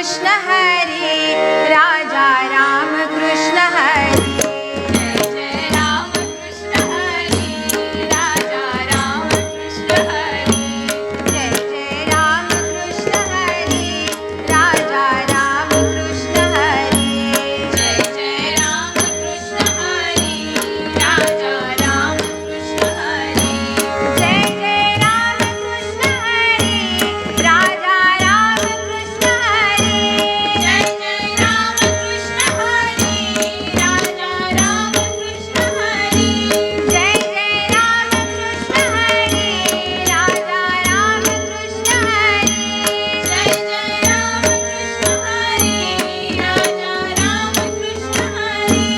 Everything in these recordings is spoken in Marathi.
कृष्ण हरी, राजा राम कृष्ण हरी। जय जय राम कृष्ण हरी, राजा राम कृष्ण हरी। जय जय राम कृष्ण हरी, राजा राम कृष्ण हरी। जय जय राम कृष्ण हरी, राजा राम कृष्ण हरी। जय जय राम कृष्ण हरी, राजा राम कृष्ण हरी। जय जय राम कृष्ण हरी, राजा राम कृष्ण हरी। जय जय राम कृष्ण हरी, राजा राम कृष्ण हरी। जय जय राम कृष्ण हरी, राजा राम कृष्ण हरी।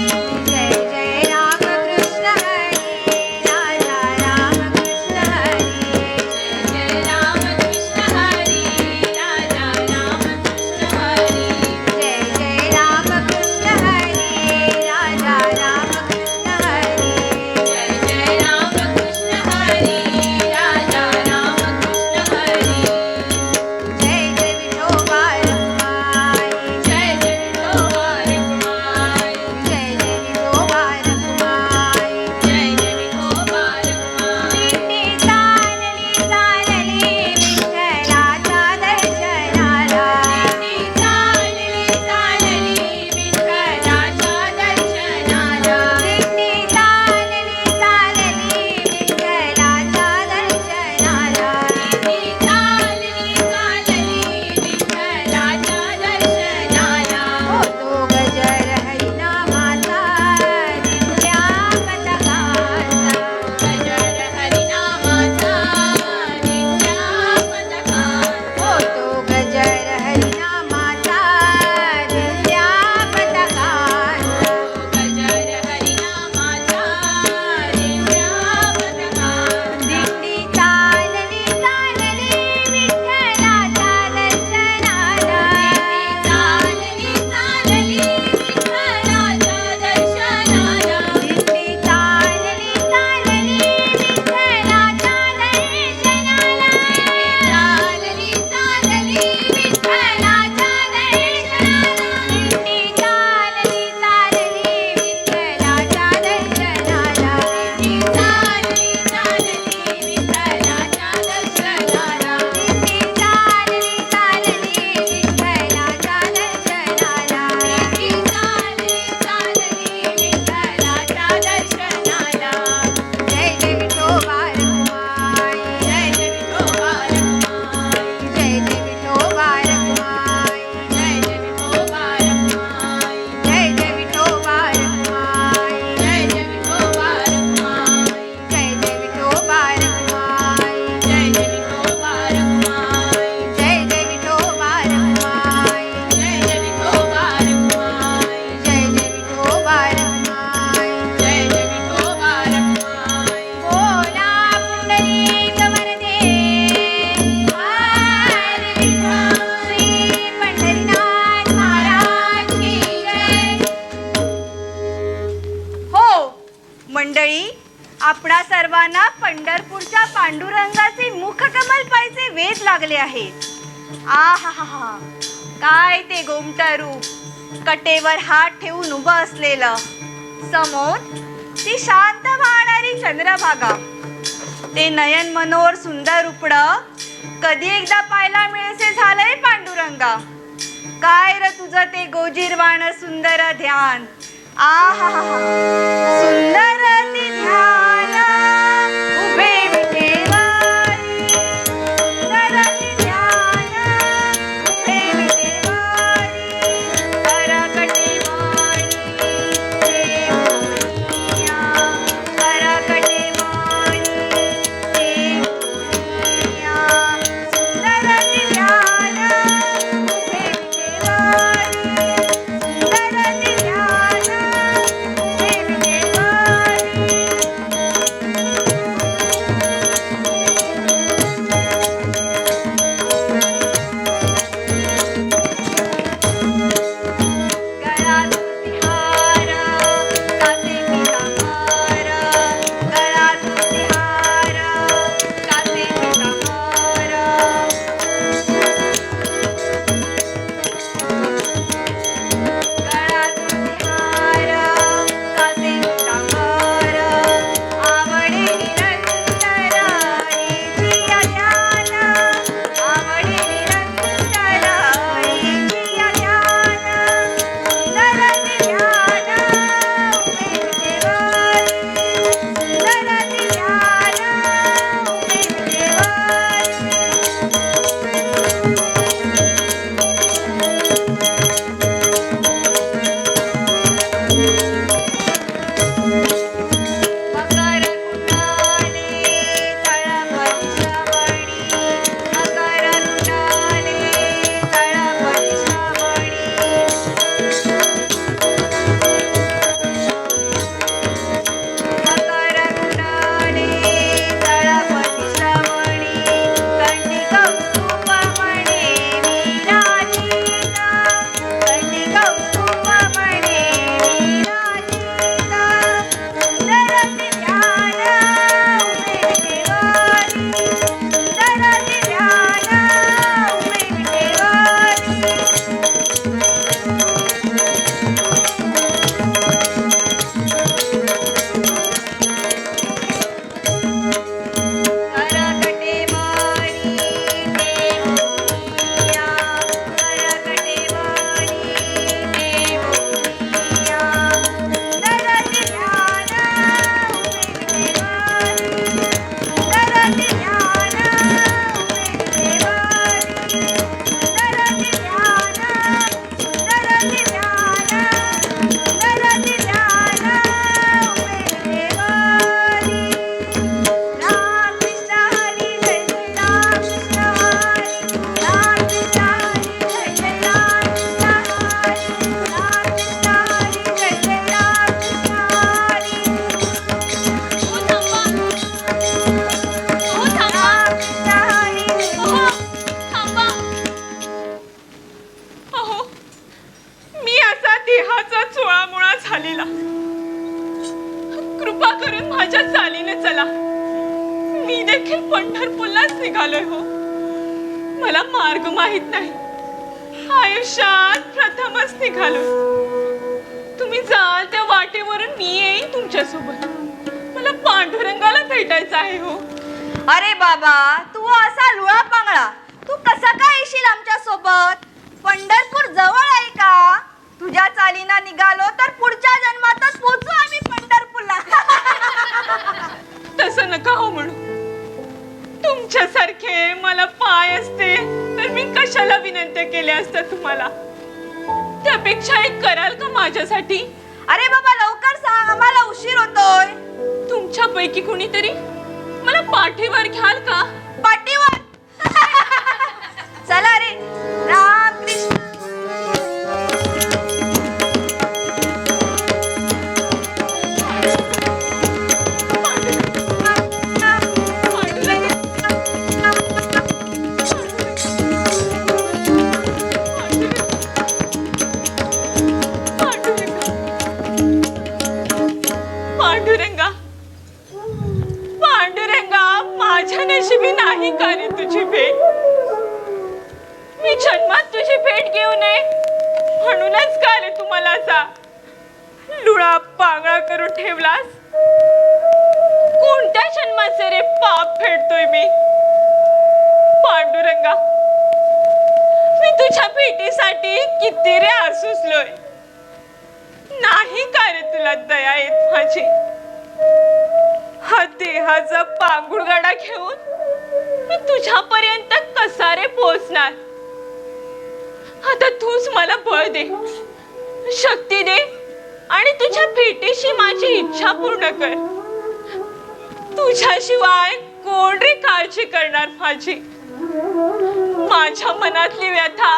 जय जय राम कृष्ण हरी, राजा राम कृष्ण हरी। जय जय राम कृष्ण हरी, राजा राम कृष्ण हरी। जय जय राम कृष्ण हरी, राजा राम कृष्ण हरी। जय जय राम कृष्ण हरी, राजा राम कृष्ण हरी। जय जय विठोबा रखुमाई, जय जय विठोबा रखुमाई। जय जय विठोबा रखुमाई, जय जय विठोबा रखुमाई। दिंडी चालली चालली विठ्ठलाच्या दर्शनाला। दिंडी चालली चालली विठ्ठलाच्या दर्शनाला। दिंडी चालली चालली विठ्ठलाच्या दर्शनाला। दिंडी चालली चालली विठ्ठलाच्या दर्शनाला। होतो गजर हरिनामाचा, दिंड्या पथकाचा। गजर हरिनामाचा, दिंड्या पथकाचा। होतो गजर हरिनामाचा, दिंड्या पथकाचा। गजर हरिनामाचा, दिंड्या पथकाचा। दिंडी चालली चालली विठ्ठलाच्या दर्शनाला। दिंडी चालली चालली विठ्ठलाच्या दर्शनाला। दिंडी चालली चालली विठ्ठलाच्या दर्शनाला। दिंडी चालली चालली विठ्ठलाच्या दर्शनाला। दिंडी चालली चालली विठ्ठलाच्या दर्शनाला। दिंडी चालली चालली विठ्ठलाच्या दर्शनाला। दिंडी चालली चालली विठ्ठलाच्या दर्शनाला। दिंडी चालली चालली विठ्ठलाच्या दर्शनाला। जय जय विठोबा रखुमाई, जय जय विठोबा रखुमाई। जय जय विठोबा रखुमाई, जय जय विठोबा रखुमाई। जय जय विठोबा रखुमाई, जय जय विठोबा रखुमाई। जय जय विठोबा रखुमाई, जय जय विठोबा रखुमाई। जय जय विठोबा रखुमाई, जय जय विठोबा रखुमाई। जय जय विठोबा रखुमाई, जय जय विठोबा रखुमाई। बोला पुंडलिक वरदे हरी विठ्ठल। श्री पंढरीनाथ महाराज की जय। हो मंडळी, आपणा सर्वांना पंढरपूरच्या पांडुरंगाचे मुखकमल पाहिजे वेध लागले आहेत. आहाहा, काय ते गोमटा रूप, कटेवर हात ठेवून उभं असलेलं, समोर ती शांत वाहणारी चंद्रभागा, ते नयन मनोहर सुंदर रूपडं कधी एकदा पाहायला मिळेसे झालंय पांडुरंगा. काय र तुझं ते गोजीरवाण सुंदर ध्यान, आहाहा, सुंदर ते ध्यान उभे विठेवारी. सुंदर ते ध्यान उभे विठेवारी. करकटे वाणी देवोनिया, करकटे वाणी देवोनिया. सुंदर ते ध्यान उभे विठेवारी. सुंदर ते ध्यान उभे विठेवारी. चालीला. कृपा करून माझ्या चालीने चला. मी देखील पंढरपूरलाच निघालोय हो. मला मार्ग माहित नाही. आयुष्यात प्रथमच निघालोय. तुम्ही जाल त्या वाटेवरून मी येईन तुमच्यासोबत. मला पांडुरंगाला भेटायचं आहे हो. अरे बाबा, तू असा लुळा पांगळा, तू कसा काय येशील आमच्या सोबत? पंढरपूर जवळ आहे का? तुझ्या चालीना निघालो तर पुढच्या जन्मातच पोहोचू आम्ही पंढरपूरला. तसं नका हो म्हणू. तुमच्यासारखे मला पाय असते तर मी कशाला विनंती केल्या असत्या तुम्हाला. त्यापेक्षा एक कराल का माझ्यासाठी? अरे बाबा, लवकर सांग, आम्हाला उशीर होतोय. तुमच्यापैकी कोणीतरी मला पाठीवर घ्याल का? पाठीवर? चला रे. राम कृष्ण. पांडुरंगा, पांडुरंगा, माझ्या नशिबी नाही का रे तुझी भेट? मी जन्मात तुझी भेट घेऊ नये म्हणूनच का रे तुम्हाला असा लुळा पांगळा करून ठेवलास? कोणत्या जन्माचे रे पाप फेडतोय मी? पांडुरंगा, मी तुझ्या भेटीसाठी किती रे आसुसलोय. नाही का रे तुला दया येत माझी? हा देहाचा पांगुळगाडा घेऊन मी तुझ्यापर्यंत कसा रे पोहोचणार? आता तूच मला बळ दे, शक्ती दे आणि तुझ्या भेटीशी माझी इच्छा पूर्ण कर. तुझ्याशिवाय कोण रे काळजी करणार माझी? माझ्या मनातली व्यथा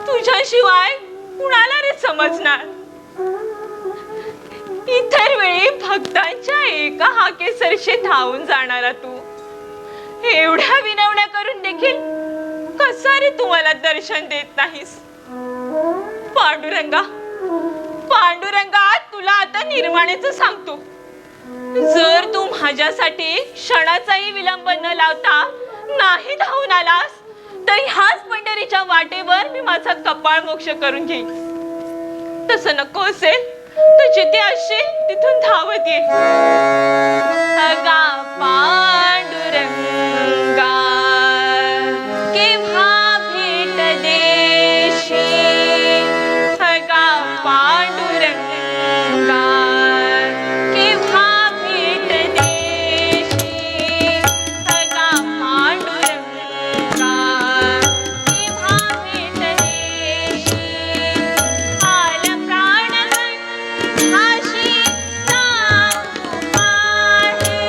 तुझ्याशिवाय कुणाला रे समजणार? इतर वेळी भक्तांच्या एका हाकेसरशी धावून जाणारा तू एवढ्या विनवण्या करून देखील कसा रे तुम्हाला दर्शन देत नाहीस? पांडुरंगा, पांडुरंगा, तुला आता निर्वाणेचं सांगतो. जर तू माझ्यासाठी क्षणाचाही विलंब न लावता नाही धावून आलास तर ह्याच पंढरीच्या वाटेवर मी माझा कपाळ मोक्ष करून घेईन. तसं नको असेल तर जिथे असशील तिथून धावत ये. अगा पांडुरंगा, केव्हा भेट देशी? अगा पांडुरंगा, केव्हा भेट देशी? अगा पांडुरंगा, केव्हा भेट देशी? आल प्राणगण भाषी नाव पाहे.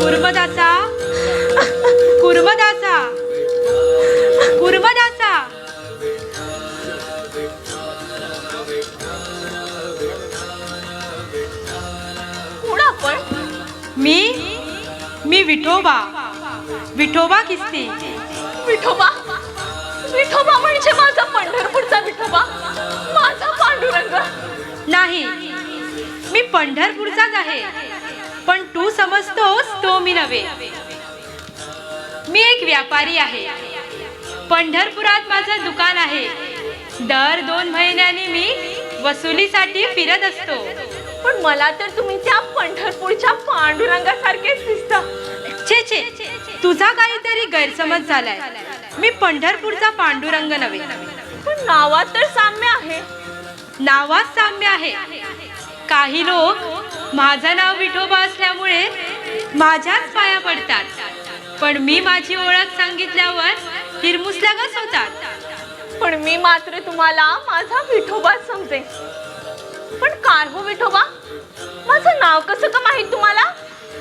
कुर्मदासा कुर्मदासा कुर्मदासा कोण आपण? मी विठोबा विठोबा किस्ती. विठोबा विठोबा म्हणजे माझा पंढरपूरचा विठोबा, माझा पांडुरंग. नाही, मी पंढरपूरचाच आहे, पण तू समजतोस तो मी नव्हे. मी एक व्यापारी आहे. पंढरपुरात माझं दुकान आहे. दर 2 महिन्यांनी मी वसुलीसाठी फिरत असतो. पण मला तर तुम्ही त्या पंढरपूरच्या पांडुरंगासारखेच दिसता. छे छे, तुझा काहीतरी गैरसमज झालाय. मी पंढरपूरचा पांडुरंग नव्हे. पण नावात तर साम्य आहे. नावात साम्य आहे. काही लोक माझं नाव विठोबा असल्यामुळे माझ्याच पाया पडतात, पण मी माझी ओळख सांगितल्यावर हिरमुसल्यागच होतात. पण मी मात्र तुम्हाला माझा विठोबा समजे. पण काय हो विठोबा, माझं नाव कसं का माहित तुम्हाला?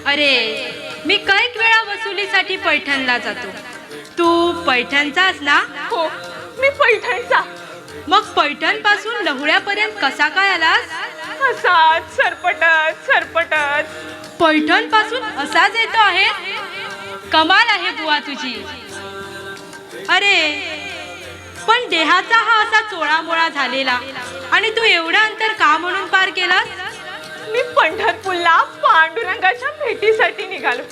अरे, मी कैक वेळा वसुलीसाठी पैठणला जातो. तू पैठणचाच ना? हो, मी पैठणचा. मग पैठण पासून लहुळ्यापर्यंत कसा काय आलास? असाच सरपटत सरपटत. पैठण पासून असाच येतो आहे? कमाल आहे बुवा तुझी. अरे, पण देहाचा हा असा चोळामोळा झालेला आणि तू एवढं अंतर का म्हणून पार केलास? मी पंढरपूरला पांडुरंगाच्या भेटीसाठी निघालो.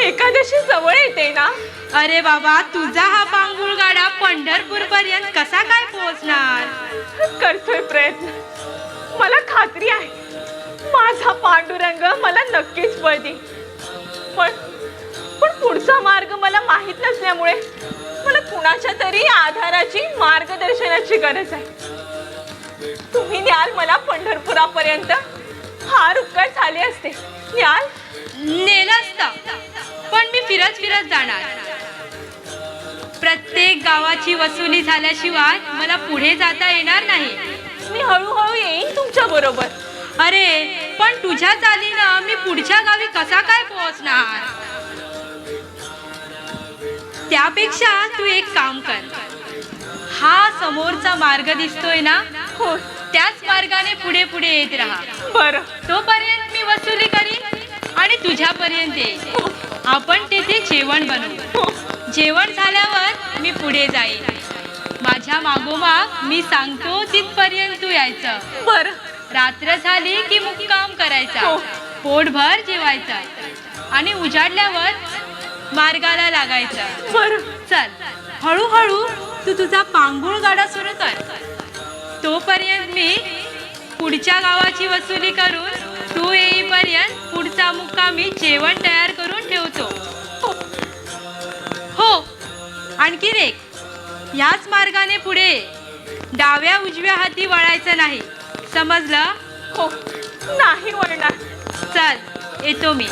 एकादशी जवळ येते ना. अरे बाबा, तुझा हा पांगुळ गाडा पंढरपूर पर्यंत कसा काय पोहोचणार? करतोय प्रयत्न. मला खात्री आहे माझा पांडुरंग मला नक्कीच बळ देईल. पण पुढचा मार्ग मला माहित नसल्यामुळे मला कुणाच्या तरी आधाराची, मार्गदर्शनाची गरज आहे. तुम्ही न्याल मला पंढरपुरापर्यंत? फार उपकार झाले असते. न्याल? नेलं असतं, पण मी फिरत फिरत जाणार. प्रत्येक गावाची वसुली झाल्याशिवाय मला पुढे जाता येणार नाही. मी हळूहळू येईन तुमच्या बरोबर. अरे, पण तुझ्या चालीनं मी पुढच्या गावी कसा काय पोहोचणार? त्यापेक्षा तू एक काम कर. हा समोरचा मार्ग दिसतोय ना, हो, त्याच मार्गाने पुढे पुढे येत राहा. बरं. तोपर्यंत मी वसुली करीन आणि तुझ्यापर्यंत येईन. आपण तेथे जेवण बनवू. जेवण झाल्यावर मी पुढे जाईन. माझ्या मागोमाग मी सांगतो तिथपर्यंत तू यायचं. बरं. रात्र झाली की मुक्काम करायचा. हो. पोटभर जेवायचा आणि उजाडल्यावर मार्गाला लागायचं. बरं. चल, हळूहळू तू तुझा पांगुळ गाडा सुरू कर. तोपर्यंत मी पुढच्या गावाची वसुली करून तू येईपर्यंत पुढचा मुक्काम मी जेवण तयार करून ठेवतो. हो, आणखी रे, याच मार्गाने पुढे डाव्या उजव्या हाती वळायचं नाही, समजलं? हो, नाही वळणार. चल, येतो मी.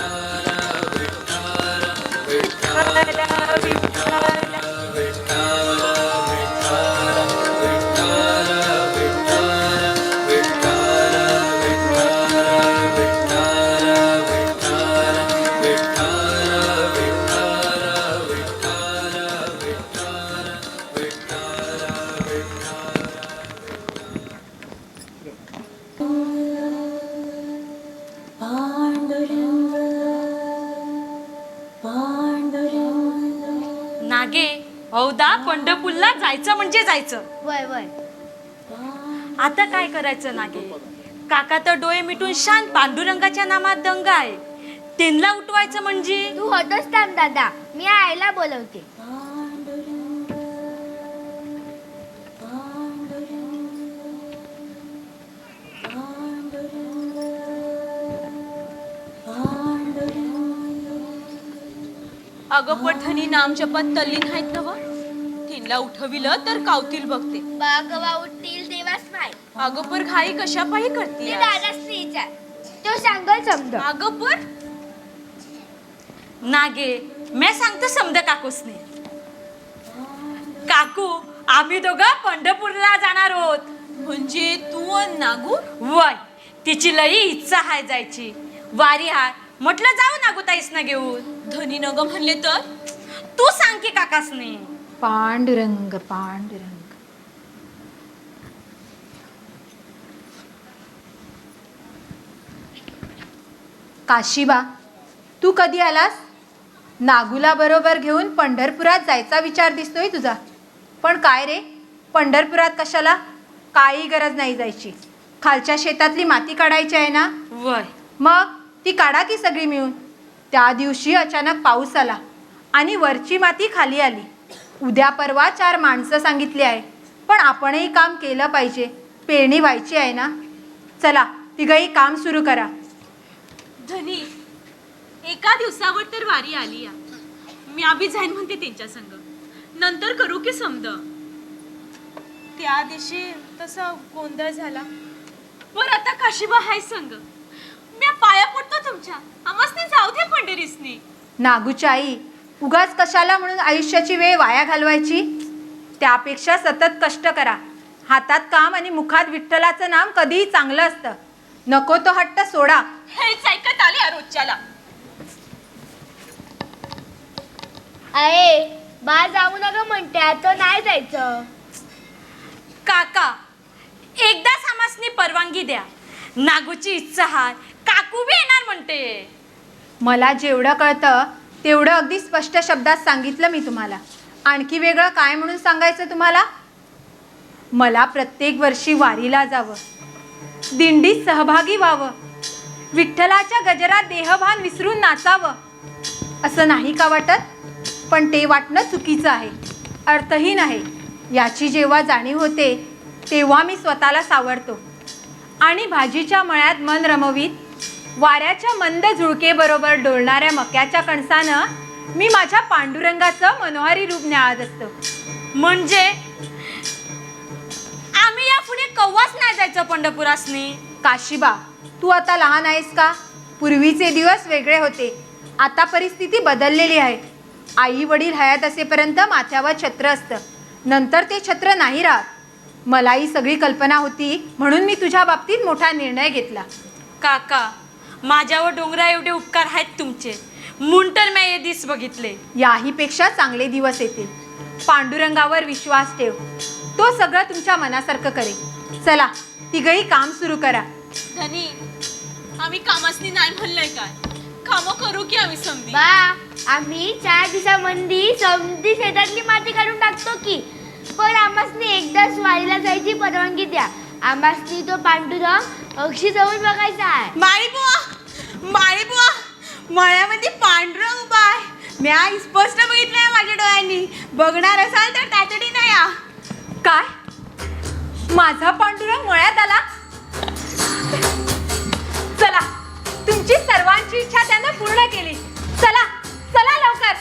नागे, औदा पंढरपूरला जायचं म्हणजे जायचं. वय वय. आता काय करायचं नागे? काका तर डोळे मिटून शांत पांडुरंगाच्या नामात दंग आहे. त्यांना उठवायचं म्हणजे? तू होतोस थांब दादा, मी आईला बोलवते. अगं पठणी नाम जपत तल्लीन आहेत नव. तिला उठविलं तर कावतील बघते. बागवा उठतील तेव्हाच पाय. अगं पर घाई कशा पायी ते करते दादा स्त्रीचा तो सांगल समज अगं पर नागे मी सांगतो समद काकूसने. काकू आम्ही दोघं पंढरपूरला जाणार आहोत. म्हणजे तू अन नागू वय तिची लई इच्छा आहे जायची. वारी हाय म्हटलं जाऊ नागू ताईस ना घेऊन. धनी नग म्हणले तर तू सांग की काकासने. पांडुरंग पांडुरंग. काशीबा, तू कधी आलास? नागूला बरोबर घेऊन पंढरपुरात जायचा विचार दिसतोय तुझा. पण काय रे, पंढरपुरात कशाला? काही गरज नाही जायची. खालच्या शेतातली माती काढायची आहे ना. वय मग ती काढा की सगळी मिळून. त्या दिवशी अचानक पाऊस आला आणि वरची माती खाली आली. उद्या परवा 4 माणसं सांगितली आहे, पण आपणही काम केलं पाहिजे. पेरणी व्हायची आहे ना. चला तिघही काम सुरू करा. धनी एका दिवसावर तर वारी आली या. मी आभी जाईन म्हणते त्यांच्या संग. नंतर करू की समद. त्या दिवशी तसा गोंधळ झाला. पर आता काशीबा हाय संग. मी पाया पडतो तुमच्या. आमसने जाऊ दे पंढरीसने. नागूची आई, उगाच कशाला म्हणून आयुष्याची वेळ वाया घालवायची. त्यापेक्षा सतत कष्ट करा. हातात काम आणि मुखात विठ्ठलाचं नाम कधीही चांगलं असतं. नको तो हट्ट सोडा. हेच ऐकत आले या रोजच्याला. अरे बा जाऊ नका म्हणते आता नाही जायचं. काका एकदा समासनी परवानगी द्या. नागूची इच्छा हाय. काकू बी येणार म्हणते. मला जेवढं कळतं तेवढं अगदी स्पष्ट शब्दात सांगितलं मी तुम्हाला. आणखी वेगळं काय म्हणून सांगायचं तुम्हाला? मला प्रत्येक वर्षी वारीला जावं, दिंडीत सहभागी व्हावं, विठ्ठलाच्या गजरात देहभान विसरून नाचावं असं नाही का वाटत? पण ते वाटणं चुकीचं आहे, अर्थहीन आहे. याची जेव्हा जाणीव होते तेव्हा मी स्वतःला सावरतो आणि भाजीच्या मळ्यात मन रमवीत वाऱ्याच्या मंद झुळकेबरोबर डोलणाऱ्या मक्याच्या कणसानं मी माझ्या पांडुरंगाचं मनोहारी रूप न्याहाळत असतो. म्हणजे आम्ही यापुढे कव्वाच नाही जायचं पंढरपुरासनी. काशीबा, तू आता लहान आहेस का? पूर्वीचे दिवस वेगळे होते. आता परिस्थिती बदललेली आहे. आई वडील हयात असेपर्यंत माथ्यावर छत्र असतं, नंतर ते छत्र नाही राहत. मलाही सगळी कल्पना होती म्हणून मी तुझ्या बाबतीत मोठा निर्णय घेतला. काका माझ्यावर डोंगरा एवढे उपकार आहेत तुमचे. मुंटर मी हे दिस बघितले. याहीपेक्षा चांगले दिवस येतील. पांडुरंगावर विश्वास ठेव, तो सगळं तुमच्या मनासारखं करेल. चला तिघही काम सुरू करा. धनी आम्ही कामासनी नाही म्हणलंय काय. काम करू की आम्ही समधी. बा आम्ही 4 दिवसामध्ये समधी शेतातली माती काढून टाकतो की. पण आम्हासनी एकदाच वारीला जायची परवानगी द्या. आम्हासनी तो पांडुरंग अक्षी जाऊन बघायचा आहे. माळी बुवा मळ्यामध्ये पांढरं उभा आहे. मी स्पष्ट बघितलंय माझ्या डोळ्यांनी. बघणार असाल तर तातडीनं या. काय, माझा पांडुरंग मळ्यात आला? चला, तुमची सर्वांची इच्छा त्यानं पूर्ण केली. चला चला लवकर.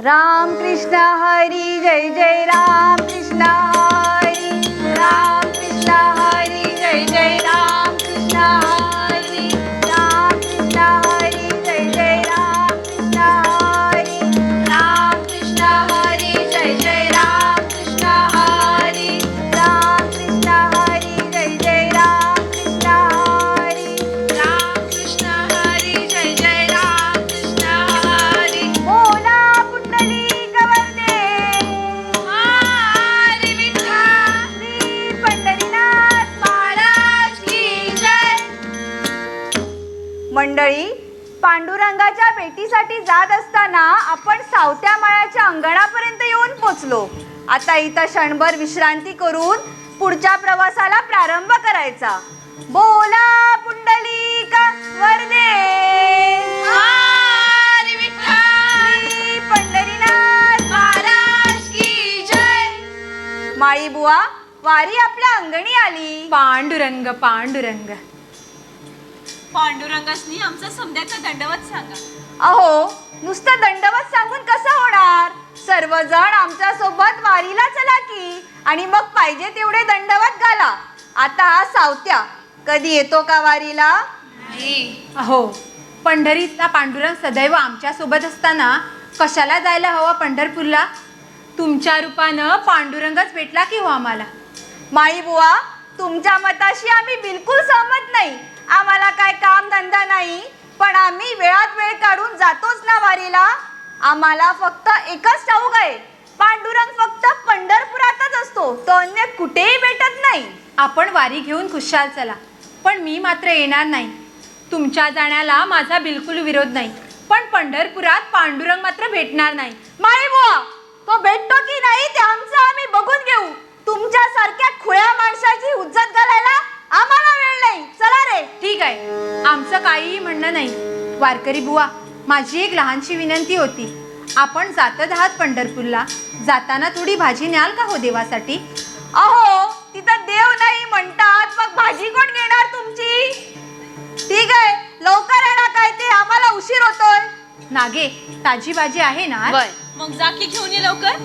राम कृष्ण हरी जय जय राम कृष्ण हरी. राम कृष्ण हरी जय जय राम कृष्ण हरी. राम कृष्ण हरी जय जय राम कृष्ण हरी. राम कृष्ण हरी जय जय राम कृष्ण हरी. राम कृष्ण हरी जय जय राम कृष्ण हरी. राम कृष्ण हरी जय जय राम कृष्ण हरी. बोला पुंडलिक वरदे हरी विठ्ठल. श्री पंढरीनाथ महाराज की जय. मंडळी, पांडुरंगाच्या भेटीसाठी जात असताना आपण सावत्या माळ्याच्या अंगणापर्यंत येऊन पोचलो. आता इथं क्षणभर विश्रांती करून पुढच्या प्रवासाला प्रारंभ करायचा. बोला पुंडलिक वरदे हरी विठ्ठल. श्री पंढरीनाथ महाराज की जय. माळी बुवा, वारी आपल्या अंगणी आली. पांडुरंग पांडुरंग. पांडुरंगासनी आमचा समद्याचा दंडवत सांगा. अहो नुसतं दंडवत सांगून कसं होणार? सर्वजण आमच्या सोबत वारीला चला की, आणि मग पाहिजे तेवढे दंडवत घाला. आता हा सावत्या कधी येतो का वारीला? अहो पंढरीतला पांडुरंग सदैव आमच्या सोबत असताना कशाला जायला हवा पंढरपूरला? तुमच्या रूपानं पांडुरंगच भेटला की हो आम्हाला. माई बुवा, तुमच्या मताशी आम्ही बिलकुल सहमत नाही. आम्हाला काय काम धंदा नाही, पण आम्ही वेळात वेळ काढून जातोच ना वारीला. आम्हाला फक्त एकच ठाऊक आहे, पांडुरंग फक्त पंढरपुरातच असतो, तो अन्य कुठेही भेटत नाही. आपण वारी घेऊन खुशाल चला, पण मी मात्र येणार नाही. तुमच्या जाण्याला माझा बिलकुल विरोध नाही, पण पंढरपुरात पांडुरंग मात्र भेटणार नाही. माई बुवा, तो भेटतो की नाही ते आमचं आम्ही बघून घेऊ. तुमच्यासारख्या खुळ्या माणसाची हुज्जत घालायला आम्हाला वेळ नाही. चला रे. ठीक आहे, आमचं काहीही म्हणणं नाही. वारकरी बुवा, माझी एक लहानशी विनंती होती. आपण जातच आहात पंढरपूरला, जाताना थोडी भाजी न्याल का हो देवासाठी? अहो तिथं देव नाही म्हणतात, मग भाजी कोण घेणार तुमची? ठीक आहे, लवकर येणार काय ते, आम्हाला उशीर होतोय. नागे, ताजी भाजी आहे ना? मग जा की घेऊन ये लवकर.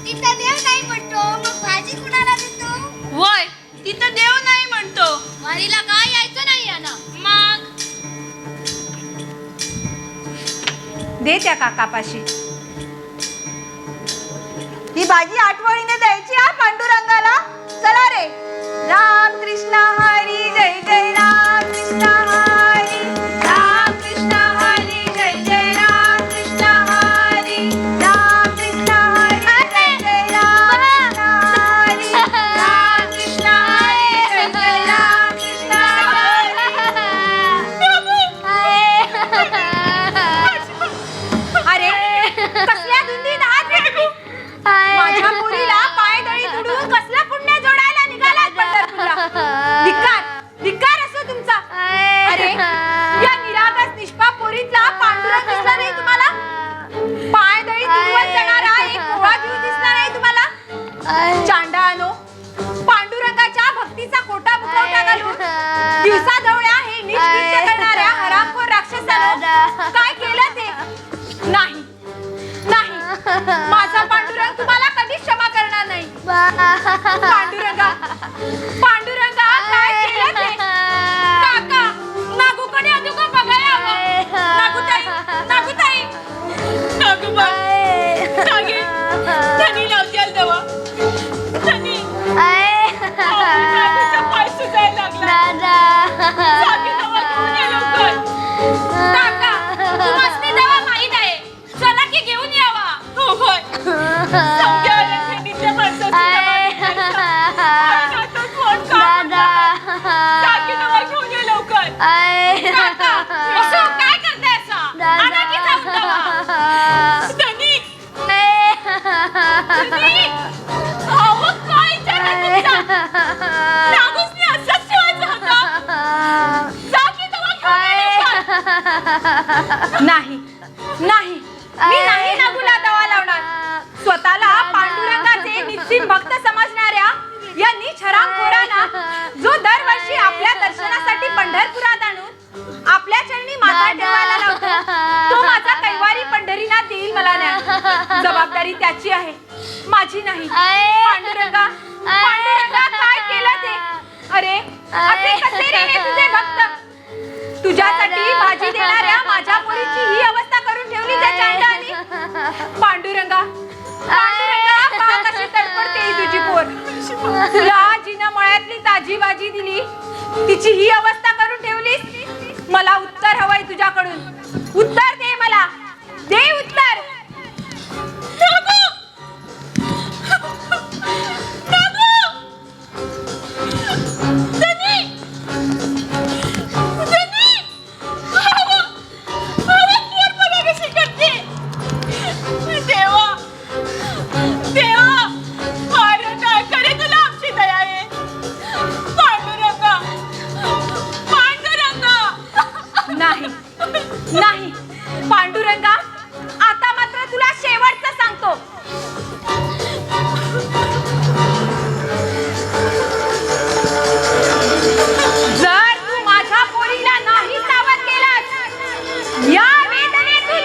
तिथं देव नाही म्हणतो, मग भाजी कुणाला देतो? वय तिथं देव नाही म्हणतो, वारीला काय यायचं नाही याना. मग दे त्या काकापाशी. ही भाजी आठवणीने द्यायची हा पांडुरंगाला. चला रे. राम कृष्ण हरी जय जय राम कृष्ण हरी. राम कृष्ण हरी जय जय राम कृष्ण हरी. राम कृष्ण हरी जय जय राम हरी. राम कृष्ण हरी जय जय राम कृष्ण अरे कसल्या धुंदीत आहात रे तुम्ही? माझ्या मुलीला पायदळी तुडून कसला पुण्य जोडायला निघालात पंढरपूरला? धिक्कार, धिक्कार असो तुमचा. अरे या निरागस निष्पाप पोरीतला पांडुरंग दिसला नाही तुम्हाला? पायदळी तुडवत जाणारा एक पोळा घेऊन दिसला नाही तुम्हाला? चांडाळानो, पांडुरंगाच्या भक्तीचा खोटा मुखवटा घालून दिवसा ढवळ्या हे निष्कृत्य करणाऱ्या हरामखोर राक्षसानं काय केलं ते? नाही नाही, माझा पांडुरंग तुम्हाला कधीच क्षमा करणार नाही. पांडुरंगा, पांडुरंगा काय केलं ते? काका, नागूकडे अजून बघायला हवं. नागूताई, नागूताई. नागोबा, नागे, धनी लावत्याल दवा. धनी, नागूचा पाय सुजायला लागला. जागी दवा घेऊन ये लवकर. काका, तुम्हासनी दवा माहित आहे, चला की घेऊन यावा. हो होय, समजा धनीच्या माणसाची दवा घेतली. हातातच कोण काम करतं? जागी दवा घेऊन ये लवकर. काका, असं काय करताय असं? आणा की जाऊन दवा. धनी, धनी, अहो काय विचार आहे तुमचा? नागूसनी असंच ठेवायचं होतं. जागी दवा घेऊन ये लवकर. नाही नाही, मी नाही नागूला दवा लावणार. स्वतःला पांडुरंगाचे निश्चित भक्त समजणाऱ्या या नीच हरामखोरांना, जो दरवर्षी आपल्या दर्शनासाठी पंढरपुरात आणून आपल्या चरणी माथा ठेवायला लावतो, तो माझा कैवारी पंढरीनाथ देईल मला न्याय. जबाबदारी त्याची आहे, माझी नाही. पांडुरंगा, पांडुरंगा काय केलं ते? अरे असे कसे रे हे तुझे भक्त? तुझ्यासाठी भाजी देणाऱ्या माझ्या मुलीची ही अवस्था करून ठेवली त्या चांडाळाने. पांडुरंगा, पांडुरंगा, पहा कशी तडपडते ही तुझी पोर. तुला जिनं मळ्यातली ताजी भाजी दिली, तिची ही अवस्था करून ठेवलीस. मला उत्तर हवंय तुझ्याकडून. उत्तर दे मला, दे उत्तर. नाही नाही, पांडुरंगा, आता मात्र तुला शेवटचं सांगतो. जर तू माझ्या पोरीला नाही सावध केलास, या वेदनेतून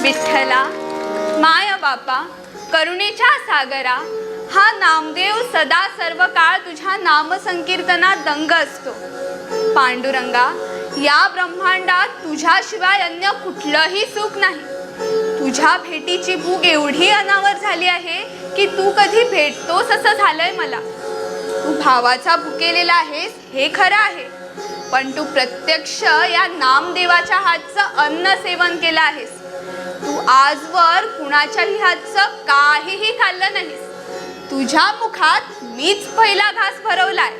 विठ्ठला, माय बापा, करुणेच्या सागरा, हा नामदेव सदा सर्व काळ तुझ्या नामसंकीर्तनात दंग असतो. पांडुरंगा, या ब्रह्मांडात तुझ्याशिवाय अन्य कुठलंही सुख नाही. तुझ्या भेटीची भूक एवढी अनावर झाली आहे की तू कधी भेटतोस असं झालंय मला. तू भावाचा भुकेलेला आहेस हे खरं आहे, पण तू प्रत्यक्ष या नामदेवाच्या हातचं अन्न सेवन केलं आहेस. तू आजवर कुणाच्याही हातचं काहीही खाल्लं नाहीस. तुझ्या मुखात मीच पहिला घास भरवलाय.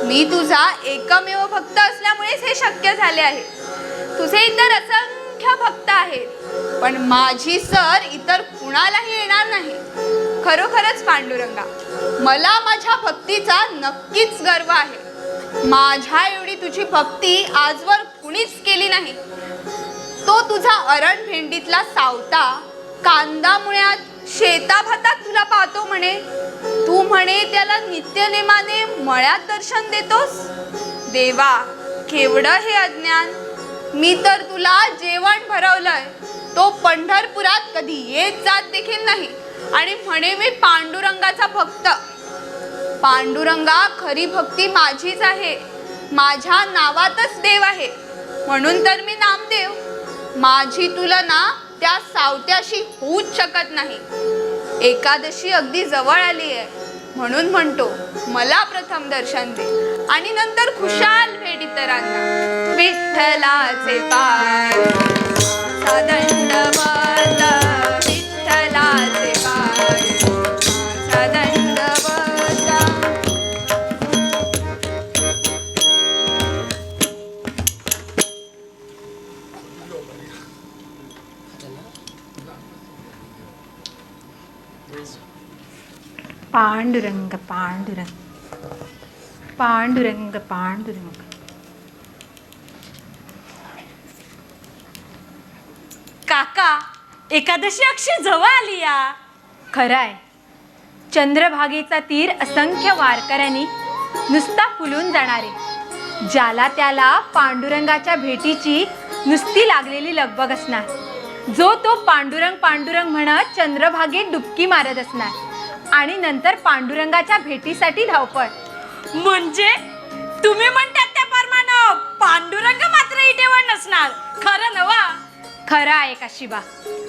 मी तुझा एकमेव भक्त असल्यामुळेच हे शक्य झाले आहे. तुझे इतर असंख्य भक्त आहेत, पण माझी सर इतर कुणालाही येणार नाही. खरोखरच पांडुरंगा, मला माझ्या भक्तीचा नक्कीच गर्व आहे. माझ्या एवढी तुझी भक्ती आजवर कुणीच केली नाही. तो तुझा अरण भेंडीतला सावता कांदा मुळ्यात शेताभातात तुला पाहतो म्हणे. तू म्हणे त्याला नित्यनेमाने मळ्यात दर्शन देतोस. देवा, केवढं हे अज्ञान. मी तर तुला जेवण भरवलंय, तो पंढरपुरात कधी येत जात देखील नाही आणि म्हणे मी पांडुरंगाचा भक्त. पांडुरंगा, खरी भक्ती माझीच आहे. माझ्या नावातच देव आहे, म्हणून तर मी नामदेव. माझी तुलना त्या सावत्याशी होऊच शकत नाही. एकादशी अगदी जवळ आली आहे, म्हणून म्हणतो मला प्रथम दर्शन दे आणि नंतर खुशाल भेट इतरांना. विठ्ठलाचे पाय दंडवत, विठ्ठलाचे पाय दंडवत. पांडुरंग पांडुरंग पांडुरंग पांडुरंग. काका, एकादशी अक्षी जवळ आली या. खरंय, चंद्रभागेचा तीर असंख्य वारकऱ्यांनी नुसता फुलून जाणारे, ज्याला त्याला पांडुरंगाच्या भेटीची नुसती लागलेली लगबग असणार, जो तो पांडुरंग पांडुरंग म्हणत चंद्रभागेत डुबकी मारत असणार आणि नंतर पांडुरंगाच्या भेटीसाठी धावपळ. म्हणजे तुम्ही म्हणतात त्याप्रमाणे पांडुरंग मात्र इटेवर नसणार, खरं नवा? खरं आहे काशीबा.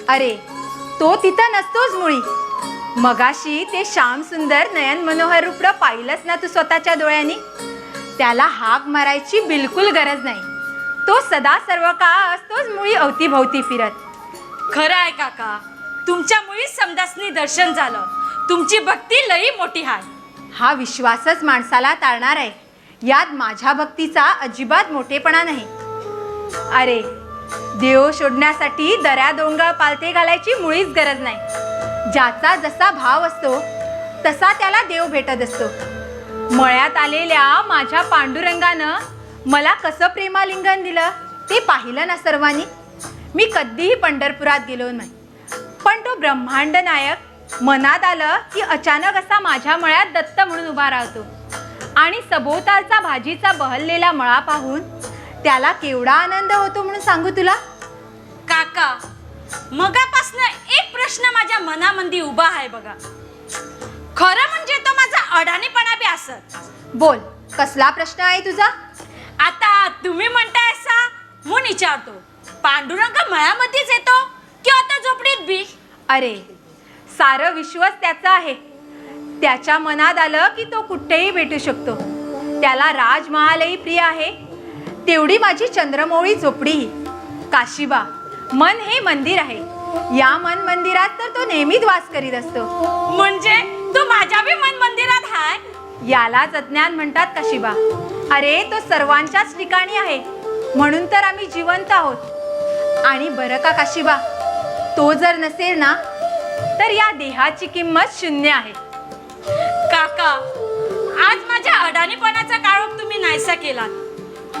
अरे, तो तिथं नसतोच मुळी. मगाशी ते श्याम सुंदर नयन मनोहर रूप पाहिलंच ना तू स्वतःच्या डोळ्यांनी. त्याला हाक मारायची बिलकुल गरज नाही. तो सदा सर्व काळ असतोच मुळी अवतीभवती फिरत. खरं आहे काका, तुमच्या मुळी समदासनी दर्शन झालं. तुमची भक्ती लई मोठी आहे. हा विश्वासच माणसाला तारणार आहे. यात माझ्या भक्तीचा अजिबात मोठेपणा नाही. अरे, देव शोधण्यासाठी दऱ्या डोंगर पालथे घालायची मुळीच गरज नाही. ज्याचा जसा भाव असतो तसा त्याला देव भेटत असतो. मळ्यात आलेल्या माझ्या पांडुरंगानं मला कसं प्रेमालिंगन दिलं ते पाहिलं ना सर्वांनी. मी कधीही पंढरपुरात गेलो नाही, पण तो ब्रह्मांड नायक मनात आलं की अचानक असा माझ्या मळ्यात दत्त म्हणून उभा राहतो आणि सभोवतालचा भाजीचा बहललेला मळा पाहून त्याला केवढा आनंद होतो म्हणून सांगू तुला. काका, मगापासून एक प्रश्न माझ्या मनामध्ये उभा आहे बघा. खरं म्हणजे तो माझा अडाणीपणा बी असत. बोल, कसला प्रश्न आहे तुझा? आता तुम्ही म्हणताय असा म्हणून विचारतो, पांडुरंग मळ्यामध्येच येतो की आता झोपडीत बी? अरे, सारं विश्वच त्याचं आहे. त्याच्या मनात आलं की तो कुठेही भेटू शकतो. त्याला राजमहालही प्रिय आहे, तेवढी माझी चंद्रमौळी झोपडीही. काशीबा, मन हे मंदिर आहे. या मन मंदिरात तर तो नेहमीच वास करीत असतो. म्हणजे तो माझ्या बी मन मंदिरात आहे? यालाच अज्ञान म्हणतात काशीबा. अरे, तो सर्वांच्याच ठिकाणी आहे, म्हणून तर आम्ही जिवंत आहोत. आणि बरं का काशीबा, तो जर नसेल ना तर या देहाची किंमत शून्य आहे. काका, आज माझ्या अडाणीपणाचा काळोख तुम्ही नाहीसा केला.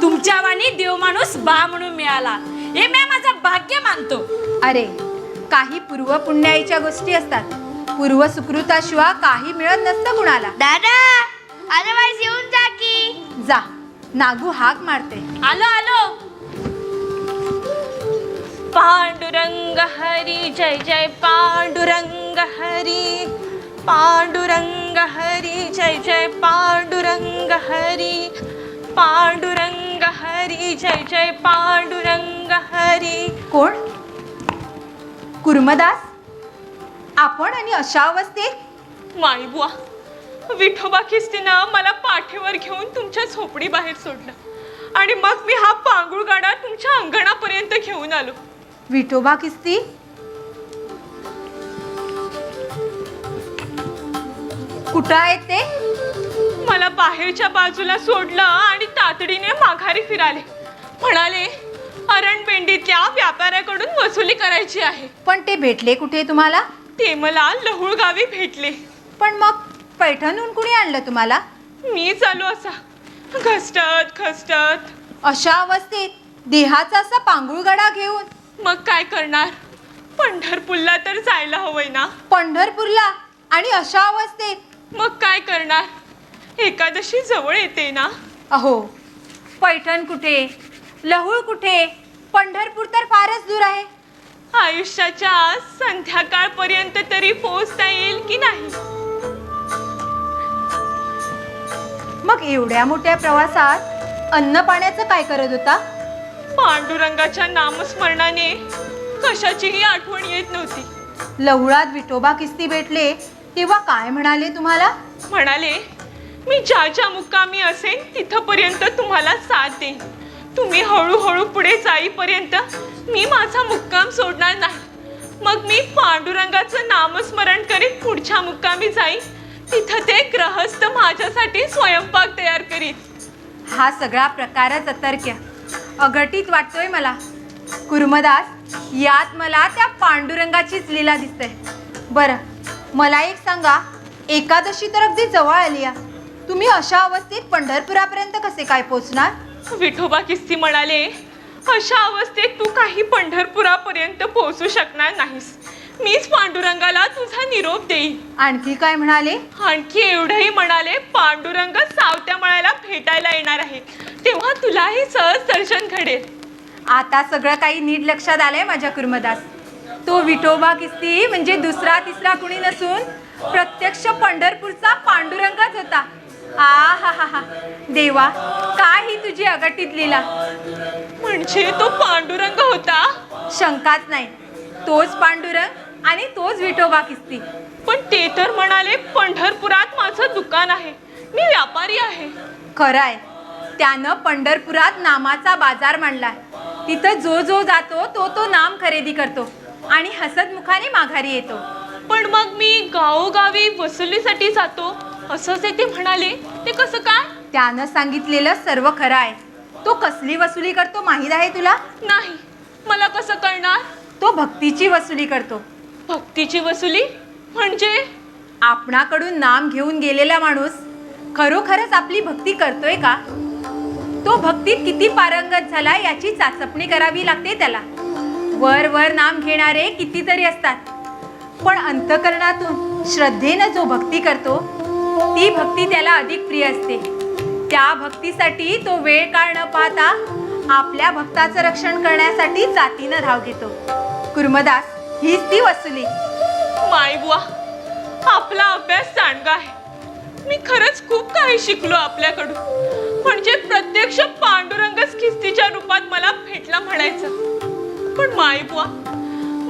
तुमच्या वाणी देव माणूस बा म्हणून मिळाला हे मी माझं भाग्य मानतो. अरे, काही पूर्व पुण्याईच्या गोष्टी असतात. पूर्व सुकृताशिवाय काही मिळत नसतं कुणाला. दादा, अदरवाईज येऊन जा की. जा, नागू हाक मारते. आलो आलो. पांडुरंग हरी जय जय पांडुरंग हरी, पांडुरंग हरी जय जय पांडुरंग हरी, पांडुरंग हरी जय जय पांडुरंग हरी. कोण? कुर्मदास? आपण आणि अशा अवस्थेत? माई बुवा, विठोबा ख्रिस्तीनं मला पाठीवर घेऊन तुमच्या झोपडी बाहेर सोडलं आणि मग मी हा पांगुळ गाडा तुमच्या अंगणापर्यंत घेऊन आलो. विठोबा किस्ती? कुठं आहेत ते? मला बाहेरच्या बाजूला सोडलं आणि तातडीने माघारी फिराले. म्हणाले अरणबेंडीतल्या व्यापाऱ्याकडून वसुली करायची आहे. पण ते भेटले कुठे तुम्हाला? ते मला लहुळ गावी भेटले. पण मग पैठणहून कुणी आणलं तुम्हाला? मी चालू असा खसटत खसटत. अशा अवस्थेत देहाचा असा पांगुळगडा घेऊन? मग काय करणार, पंढरपूरला तर जायला हवंय ना. पंढरपूरला? आणि अशा अवस्थेत? मग काय करणार, एकादशी जवळ येते ना. अहो, पैठण कुठे, लहुळ कुठे, पंढरपूर तर फारच दूर आहे. आयुष्याच्या संध्याकाळपर्यंत तरी पोहोचता येईल की नाही. मग एवढ्या मोठ्या प्रवासात अन्न पाण्याचं काय करत होता? पांडुरंगाच्या नामस्मरणाने कशाचीही आठवण येत नव्हती. लहुळात विठोबा किस्ती भेटले तेव्हा काय म्हणाले तुम्हाला? म्हणाले मी ज्या मुक्कामी असेन तिथपर्यंत तुम्हाला साथ देईन. तुम्ही हळूहळू पुढे जाईपर्यंत मी माझा मुक्काम सोडणार नाही. मग मी पांडुरंगाचं नामस्मरण करीत पुढच्या मुक्कामी जाईन. तिथं ते ग्रहस्थ माझ्यासाठी स्वयंपाक तयार करीत. हा सगळा प्रकारच अतर्क्य, अघटित वाटतोय मला. कुर्मदास, यात मला त्या पांडुरंगाचीच लीला दिसते. बरं, मला एक सांगा, एकादशी तर अगदी जवळ आली आहे. तुम्ही अशा अवस्थेत पंढरपुरापर्यंत कसे काय पोचणार? विठोबा किस्ती म्हणाले अशा अवस्थेत तू काही पंढरपुरापर्यंत पोहोचू शकणार नाहीस. मीच पांडुरंगाला तुझा निरोप देईन. आणखी काय म्हणाले? आणखी एवढंही म्हणाले पांडुरंग सावत्या मळ्याला भेटायला येणार आहे, तेव्हा तुलाही सहज दर्शन घडेल. आता सगळं काही नीट लक्षात आलंय माझ्या कुर्मदास. तो विठोबा किस्ती म्हणजे दुसरा तिसरा कुणी नसून प्रत्यक्ष पंढरपूरचा पांडुरंगच होता. हा हा हा, देवा, काय ही तुझी अघटित लीला. म्हणजे तो पांडुरंग होता? शंकाच नाही, तोच पांडुरंग आणि तोच विठोबा किस्ती. पण ते तर म्हणाले पंढरपुरात माझं दुकान आहे, मी व्यापारी आहे. खरं आहे, त्यानं पंढरपुरात नामाचा बाजार मांडलाय. तिथं जो जो जातो तो तो नाम खरेदी करतो आणि हसतमुखाने माघारी येतो. पण मग मी गावोगावी वसुलीसाठी जातो असंच ते म्हणाले, ते कसं काय? त्यानं सांगितलेलं सर्व खरं आहे. तो कसली वसुली करतो माहीत आहे तुला? नाही, मला कसं कळणार? तो भक्तीची वसुली करतो. भक्तीची वसुली म्हणजे? आपणाकडून नाम घेऊन गेलेला माणूस खरोखरच आपली भक्ती करतोय का, तो भक्तीत किती पारंगत झाला याची चाचपणी करावी लागते त्याला. वर वर नाम घेणारे कितीतरी असतात, पण अंतकरणातून श्रद्धेनं जो भक्ती करतो ती भक्ती त्याला अधिक प्रिय असते. त्या भक्तीसाठी तो वेळ काळ न पाहता आपल्या भक्ताचं रक्षण करण्यासाठी जातीनं धाव घेतो. कुर्मदास, हीच ती वसुली. मायबुवा, आपला अभ्यास चांगला आहे. मी खरंच खूप काही शिकलो आपल्याकडून. म्हणजे प्रत्यक्ष पांडुरंगच किस्तीच्या रूपात मला भेटला म्हणायचं. पण मायबुवा,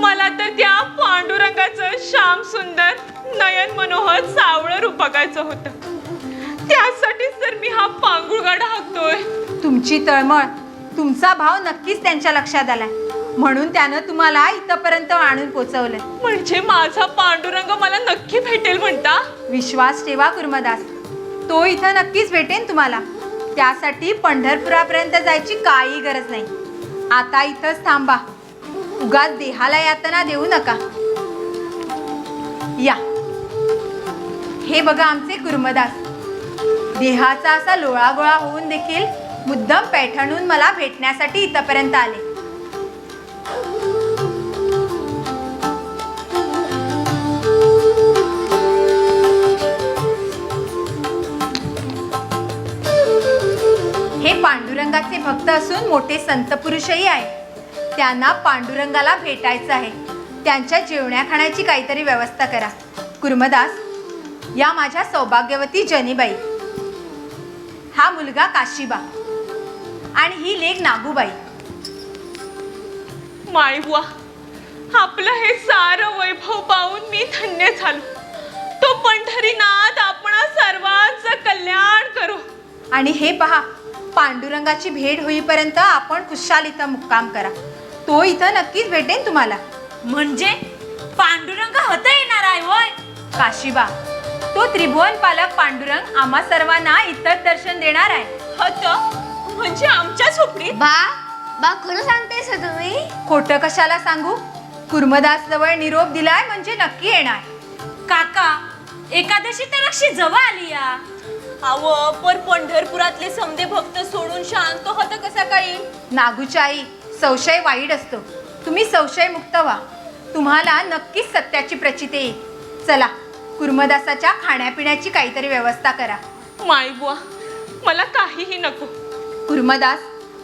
मला तर त्या पांडुरंगाचं श्याम सुंदर नयन मनोहर सावळं रूप बघायचं होतं. त्यासाठीच तर मी हा पांगुळगाडा हाकतोय. तुमची तळमळ, तुमचा भाव नक्कीच त्यांच्या लक्षात आलाय, म्हणून त्यानं तुम्हाला इथपर्यंत आणून पोचवलंय. म्हणजे माझा पांडुरंग मला नक्की भेटेल म्हणता? विश्वास ठेवा कुर्मदास, तो इथं नक्कीच भेटेन तुम्हाला. त्यासाठी पंढरपुरापर्यंत जायची काही गरज नाही. आता इथंच थांबा, उगाच देहाला यातना देऊ नका. या, हे बघा आमचे कुर्मदास. देहाचा असा लोळागोळा होऊन देखील मुद्दाम पैठणहून मला भेटण्यासाठी इथपर्यंत आले. हे पांडुरंगाचे भक्त असून मोठे संत पुरुषही आहे. त्यांना पांडुरंगाला भेटायचं आहे. त्यांच्या जेवण्या खाण्याची काहीतरी व्यवस्था करा. कुर्मदास, या माझ्या सौभाग्यवती जनीबाई, हा मुलगा काशीबा आणि ही लेक नागूबाई. मायबुवा, आपलं हे सारं वैभव पाहून मी धन्य झालो. तो पंढरीनाथ आपणा सर्वांचं कल्याण करो. आणि हे पहा, पांडुरंगाची भेट होईपर्यंत आपण खुशाल इथं मुक्काम करा. तो इथं नक्कीच भेटेन तुम्हाला. म्हणजे पांडुरंग होता येणार आहे होय? काशीबा, तो त्रिभुवन पालक पांडुरंग आम्हा सर्वांना इथं दर्शन देणार आहे. होतं म्हणजे आमच्या झोपडीत? बा खरं सांगतेस तुम्ही? खोटं कशाला सांगू? कुर्मदास जवळ निरोप दिलाय म्हणजे नक्की येणार. काका, एकादशी तर अशी जवळ आली या. अव पर पंढरपुरातले समदे भक्त सोडून शांत होतं कसा काही? नागूच्या आई, संशय वाईट असतो. तुम्ही संशय मुक्त व्हा. तुम्हाला नक्कीच सत्याची प्रचिती येईल. चला, कुर्मदासाच्या खाण्यापिण्याची काहीतरी व्यवस्था करा. मायबुवा, मला काहीही नको. कुर्मदास,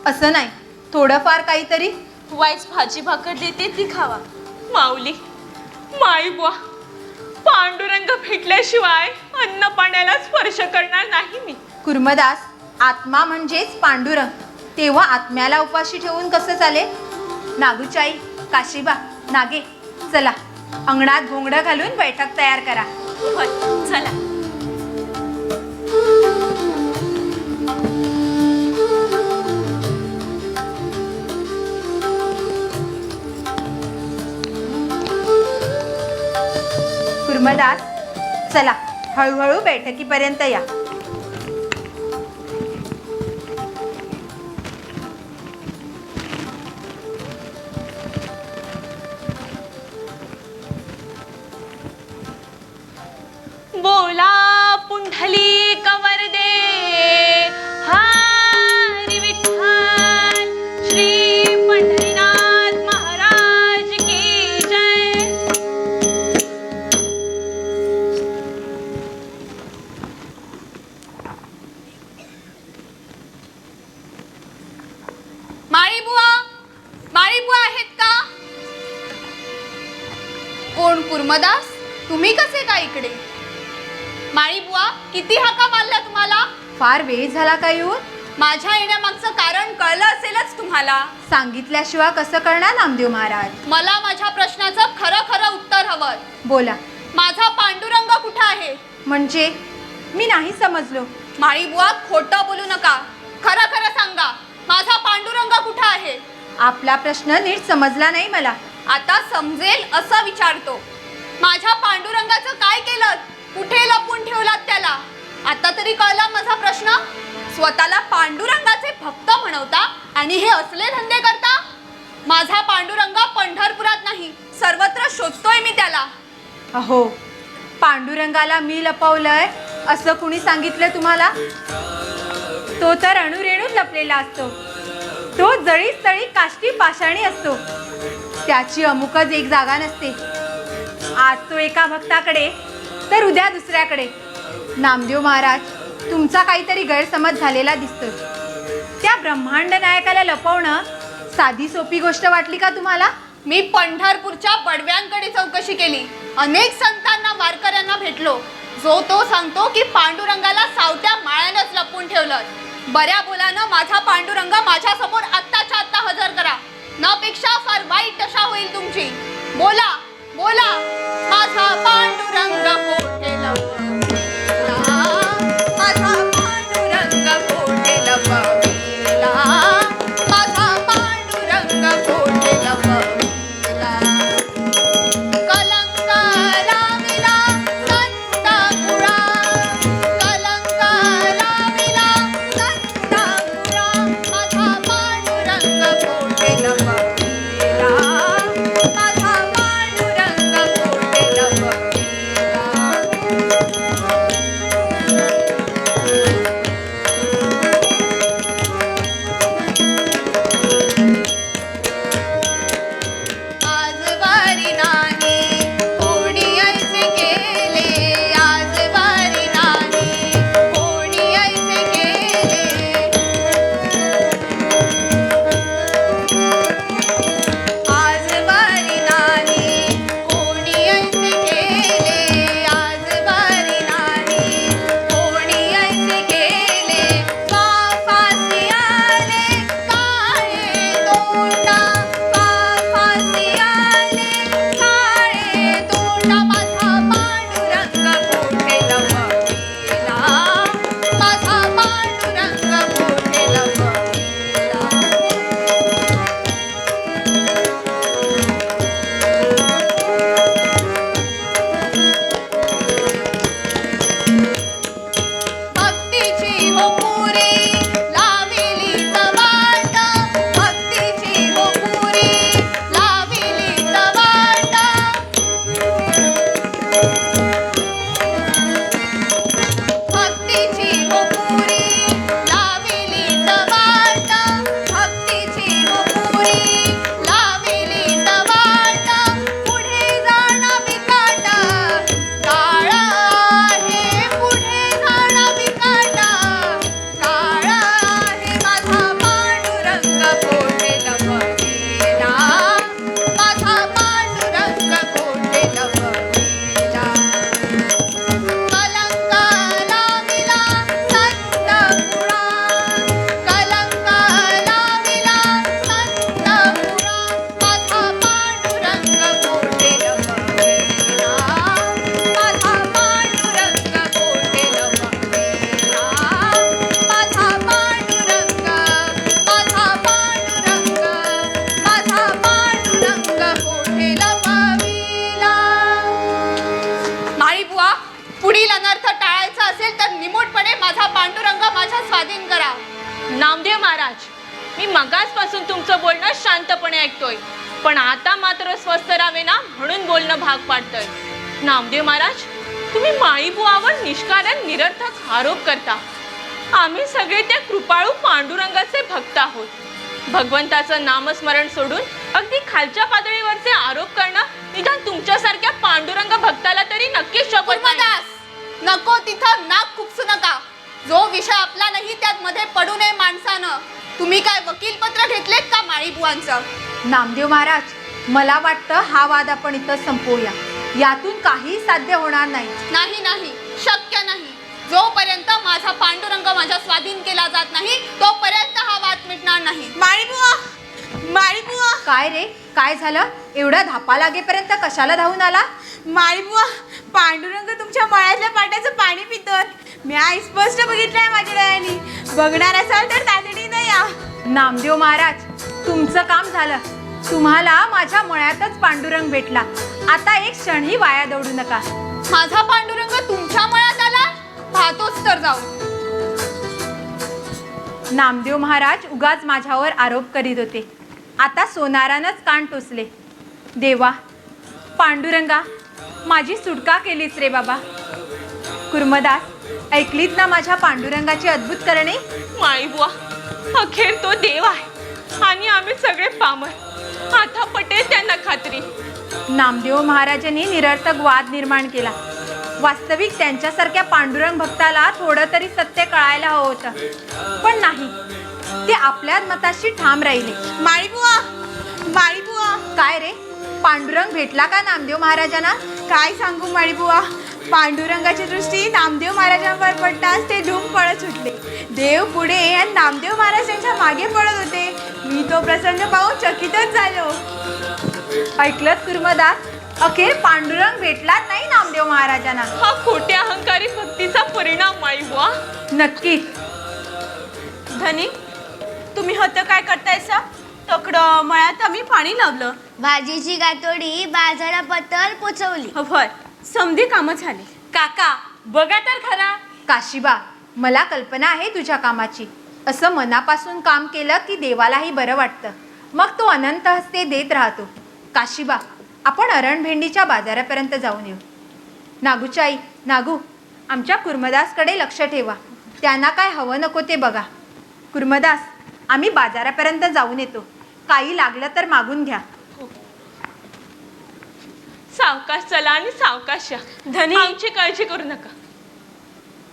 असं नाही, थोडंफार काहीतरी. वाईच भाजी भाकर देते ती खावा. माऊली, मायबुवा, पांडुरंग भेटल्याशिवाय अन्न पाण्याला स्पर्श करणार नाही मी. कुर्मदास, आत्मा म्हणजेच पांडुरंग, तेव्हा आत्म्याला उपाशी ठेवून कसं चालेल? नागूचाई, काशीबा, नागे, चला अंगणात घोंगडं घालून बैठक तयार करा. होय, चला. कुर्मदास, चला हळूहळू बैठकीपर्यंत या. बोला पुंडलिक वरदे हरी विठ्ठल. श्री पंढरीनाथ महाराज की जय. माळीबुवा आहेत का? कोण? कुर्मदास, तुम्ही कसे काय इकडे? माळीबुवा, किती हाका मारल्या तुम्हाला? फार वेळ झाला का येऊन? माझ्या येण्यामागचं कारण कळलं असेलच तुम्हाला. सांगितल्याशिवाय कसं करणार नामदेव महाराज? मला माझ्या प्रश्नाचं खरं खरं उत्तर हवं. बोला. माझा पांडुरंग कुठे आहे? म्हणजे मी नाही समजलो. माळीबुवा, खोटं बोलू नका, खरं खरं सांगा, माझा पांडुरंग कुठे आहे? आपला प्रश्न नीट समजला नाही मला. आता समजेल असं विचारतो. माझ्या पांडुरंगाचं काय केलं? कुठे लपून ठेवलात त्याला? आता तरी कळला माझा प्रश्न. स्वतःला पांडुरंगाचे भक्त म्हणवता आणि हे असले धंदे करता. माझा पांडुरंग पंढरपुरात नाही, सर्वत्र शोधतोय मी त्याला. अहो, पांडुरंगाला मी लपवलंय असं कुणी सांगितलं तुम्हाला? तो तर अणुरेणूत लपलेला असतो. तो जळीत तळी काष्टी पाषाणी असतो. त्याची अमुकच एक जागा नसते. आज तो एका भक्ताकडे तर उद्या दुसऱ्याकडे. नामदेव महाराज, तुमचा काहीतरी गैरसमज झालेला दिसतो. त्या ब्रह्मांड नायकाला लपवणं साधी सोपी गोष्ट वाटली का तुम्हाला? मी पंढरपूरच्या बडव्यांकडे चौकशी केली. अनेक संतांना, वारकऱ्यांना भेटलो. जो तो सांगतो की पांडुरंगाला सावत्या माळ्यानंच लपवून ठेवलं. बऱ्या बोलानं माझा पांडुरंग माझ्या समोर आत्ताच्या आत्ता हजर करा, नापेक्षा फार वाईट दशा होईल तुमची. बोला बोला, माझा पांडुरंग कोठे लपविला? माझा पांडुरंग कोठे लपविला? माझा पांडुरंग कोठे लपविला? कलंक लाविला संतापुरा, कलंक लाविला संतापुरा. माझा पांडुरंग कोठे लपविला? माझा पांडुरंग कोठे लपविला? नामदेव महाराज, मी मगाचपासून तुमचं बोलणं शांतपणे ऐकतोय, पण आता मात्र स्वस्थ राहावे ना म्हणून बोलणं भाग पाडतंय. नामदेव महाराज, तुम्ही माळीबुवावर निष्कारण निरर्थक आरोप करता. आम्ही सगळे त्या कृपाळू पांडुरंगाचे भक्त आहोत. भगवंताचं नामस्मरण सोडून अगदी खालच्या पातळीवरचे आरोप करणं निदान तुमच्यासारख्या पांडुरंग भक्ताला तरी नक्कीच शोभत नाही. कुर्मदास, नको तिथं नाक खुपसू नका. जो विषय आपला नाही त्यात मध्ये पडू नये माणसानं. तुम्ही काय वकील पत्र घेतलेत का माळीबुवांचं? नामदेव महाराज, मला वाटतं हा वाद आपण इथं संपवूया. यातून काही साध्य होणार नाही. नाही नाही, शक्य नाही. जोपर्यंत माझा पांडुरंग माझ्या स्वाधीन केला जात नाही तोपर्यंत हा वाद मिटणार नाही. माळीबुवा, काय रे, काय झालं? एवढा धापा लागेपर्यंत कशाला धावून आला? माळीबुवा, पांडुरंग तुमच्या मळ्यातल्या पाट्याचं पाणी पितोय. मी आई स्पष्ट बघितलंय माझ्या डोळ्यांनी. बघणार असाल तर तातडीनं या. नामदेव महाराज, तुमचं काम झालं. तुम्हाला माझ्या मळ्यातच पांडुरंग भेटला. आता एक क्षणही वाया दौडू नका. माझा पांडुरंग तुमच्या मळ्यात आला? पाहतोच तर जाऊ. नामदेव महाराज उगाच माझ्यावर आरोप करीत होते. आता सोनारानंच कान टोचले. देवा, पांडुरंगा, माझी सुटका केलीच रे बाबा. कुर्मदास, ऐकलीत ना माझ्या पांडुरंगाची अद्भुत करणे? माळीबुवा, अखेर तो देव आहे आणि आम्ही सगळे पामर. आता पटेल त्यांना खात्री. नामदेव महाराजांनी निरर्थक वाद निर्माण केला. वास्तविक त्यांच्यासारख्या पांडुरंग भक्ताला थोडं तरी सत्य कळायला हवं होतं, पण नाही. ते आपल्याच मताशी ठाम राहिले. माळीबुवा, माळीबुवा, काय रे, पांडुरंग भेटला का नामदेव महाराजांना? काय सांगू माळीबुवा, पांडुरंगाची दृष्टी नामदेव महाराजांवर पडताच ते धूम पळत सुटले. देव पुढे आणि नामदेव महाराज त्यांच्या मागे पळत होते. मी तो प्रसंग पाहून चकितच झालो. ऐकलत कुर्मदास, अखेर पांडुरंग भेटलाच नाही नामदेव महाराजांना. हा खोट्या अहंकारी भक्तीचा परिणाम माळीबुवा. नक्कीच. धनी, तुम्ही होतं काय करतायसा? तकडं मळ्यात आम्ही पाणी लावलं. भाजीची गातोडी बाजारापतर पोचवली. होय, समधी कामं झाली. काका, बघा तर खरा. काशीबा, मला कल्पना आहे तुझ्या कामाची. असं मनापासून काम केलं की देवालाही बरं वाटतं. मग तो अनंत हस्ते देत राहतो. काशीबा, आपण अरणभेंडीच्या बाजारापर्यंत जाऊन येऊ. नागूच्या आई, नागू, आमच्या कुर्मदासकडे लक्ष ठेवा. त्यांना काय हवं नको ते बघा. कुर्मदास, आम्ही बाजारापर्यंत जाऊन येतो. काही लागलं तर मागून घ्या. सावकाश चला आणि सावकाश या. धनी, आमची काळजी करू नका.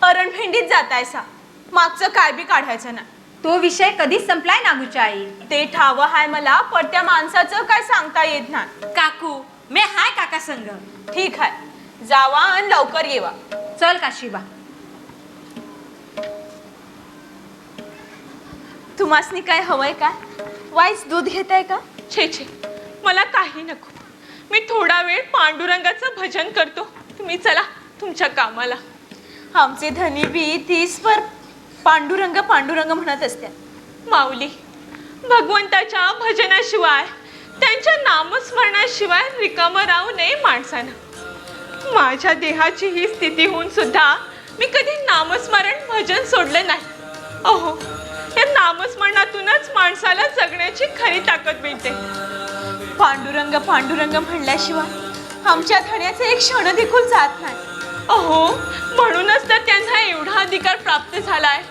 अरणभेंडीत जातायसा, मागचं काय बी काढायचं ना. तो विषय कधीच संपलाय नागूच्या आई. ते ठावं हाय मला, पण त्या माणसाचं काय सांगता येत नाही. काकू, मी हाय काका संग. ठीक आहे, जावा आणि लवकर येवा. चल काशीबा. तुम्हासनी काय हवंय का? वाईस दूध घेताय का? छे छे, मला काही नको. मी थोडा वेळ पांडुरंगाचं भजन करतो. तुम्ही चला तुमच्या कामाला. आमचे धनी बी तीस पर पांडुरंग पांडुरंग म्हणत असत्या. माऊली, भगवंताच्या भजनाशिवाय, त्यांच्या नामस्मरणाशिवाय रिकामं राहू नये माणसानं. माझ्या देहाची ही स्थिती होऊन सुद्धा मी कधी नामस्मरण भजन सोडलं नाही. अहो, या नामस्मरणातूनच माणसाला जगण्याची खरी ताकद मिळते. पांडुरंग पांडुरंग म्हणल्याशिवाय आमच्या धण्याचे एक क्षण देखील जात नाही. अहो, म्हणूनच तर त्यांना एवढा अधिकार प्राप्त झालाय.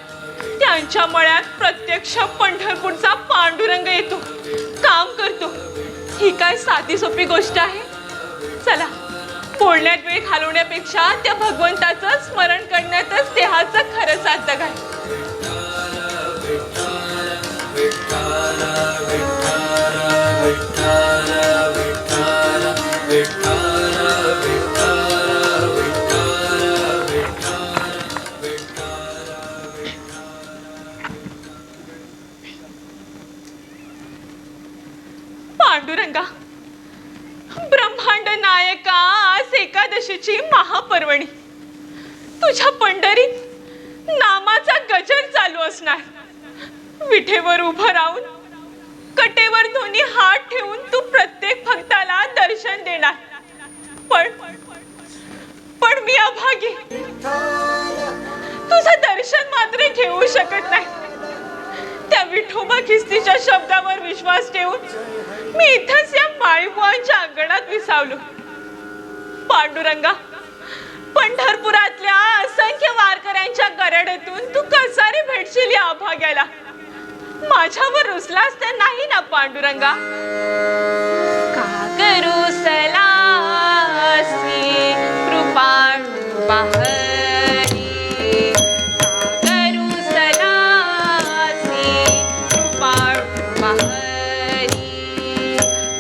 त्यांच्या मळ्यात प्रत्यक्ष पंढरपूरचा पांडुरंग येतो, काम करतो. ही काय साधी सोपी गोष्ट आहे? चला, बोलण्यात वेळ घालवण्यापेक्षा त्या भगवंताचं स्मरण करण्यातच देहाचं खरं सार्थक आहे. पांडुरंगा, ब्रह्मांड नायका, आज एकादशीची महापर्वणी. तुझ्या पंढरीत नामाचा गजर चालू असणार. विठेवर उभं राहून कटेवर दोन्ही हात ठेवून तू प्रत्येक भक्ताला दर्शन देणार. पण मी अभागी, तुझं दर्शन मात्र घेऊ शकत नाही. त्या विठोबा खिस्तीच्या शब्दावर विश्वास ठेवून मी इथंच या माळीबुवांच्या अंगणात विसावलो. पांडुरंगा, पंढरपुरातल्या असंख्य वारकऱ्यांच्या गरडेतून तू कसा रे भेटशील या अभाग्याला? माझ्यावर रुसलास तर नाही ना पांडुरंगा? का करू सलासी कृपाळू बाहरी, का करू सलासी कृपाळू बाहरी,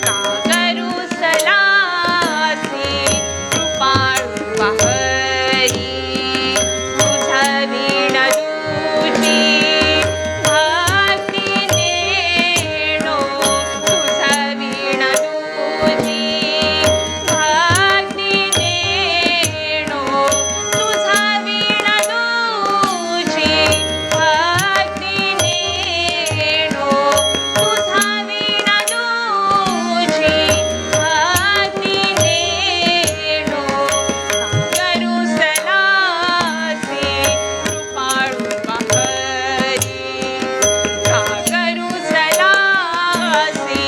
का करू सलासी कृपाळू बाहरी. तुझा वीण तुझी भक्ती नेणो, तुझा वीण तुझी भक्ती नेणो, तुझा वीण तुझी भक्ती नेणो, तुझा वीण तुझी भक्ती नेणो. करू सलासी कृपाळू बाहरी, का करू सलासी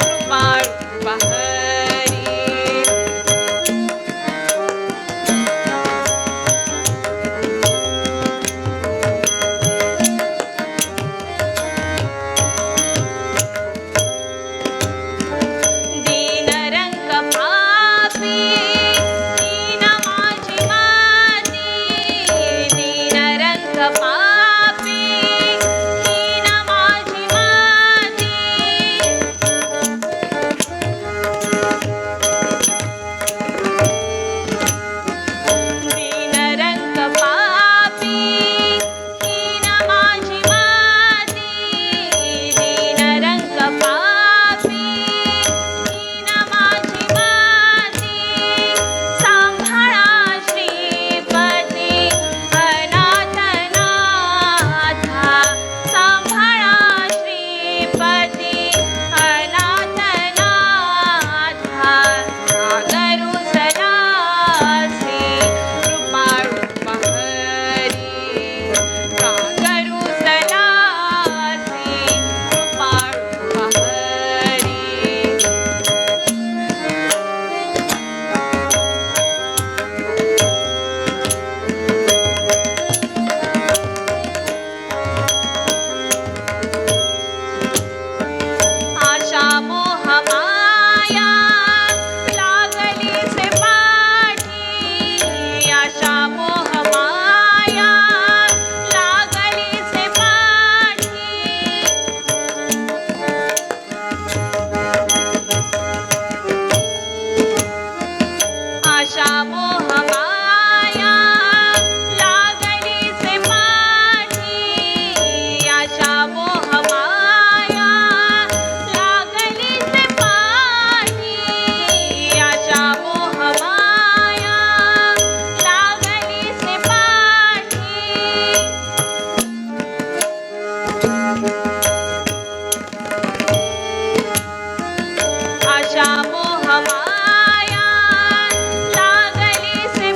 कृपाळू बाहरी. दीनरंग पापी हीन माझी माती, दीनरंग पापी हीन माझी माती. दीनरंग पापी हीन माझी माती, दीनरंग पापी हीन माझी माती. सांभाळा श्रीपती अनाथनाथा, सांभाळा श्रीपती अनाथनाथा. का करू सलासी कृपाळू बाहरी, का करू सलासी कृपाळू बाहरी. आशा मोह माया लागली से पाठी, आशा मोह माया लागली से पाठी. आशा मोह माया लागली से पाठी, आशा मोह माया लागली से पाठी, आशा मोह माया लागली से पाठी. आशा मोह माया लागली से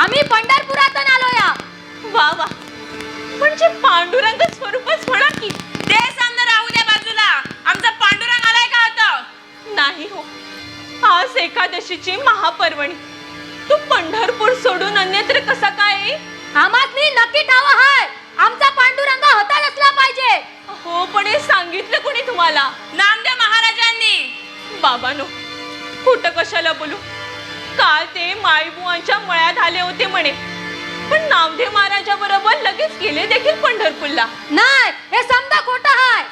आम्ही पंढरपुरातून आलो या. वा वा, म्हणजे पांडुरंग स्वरूपच म्हणा की. ते समजा राहू द्या बाजूला. आमचा पांडुरंग आलाय का आता? नाही हो, आज एकादशीची महापर्वणी. तू पंढरपूर सोडून अन्यत्र कसा काय? आम्हासनी नक्की ठाव हाय, आमचा पांडुरंग हातात असला पाहिजे. हो, पण हे सांगितलं कोणी तुम्हाला? नामदेव महाराजांनी. बाबानो, कुठं कशाला बोलू. काल ते माईबुवांच्या मळ्यात आले होते म्हणे, पण नामदेव महाराजा बरोबर लगेच गेले देखील पंढरपूरला. नाही, हे समजा खोटं हाय.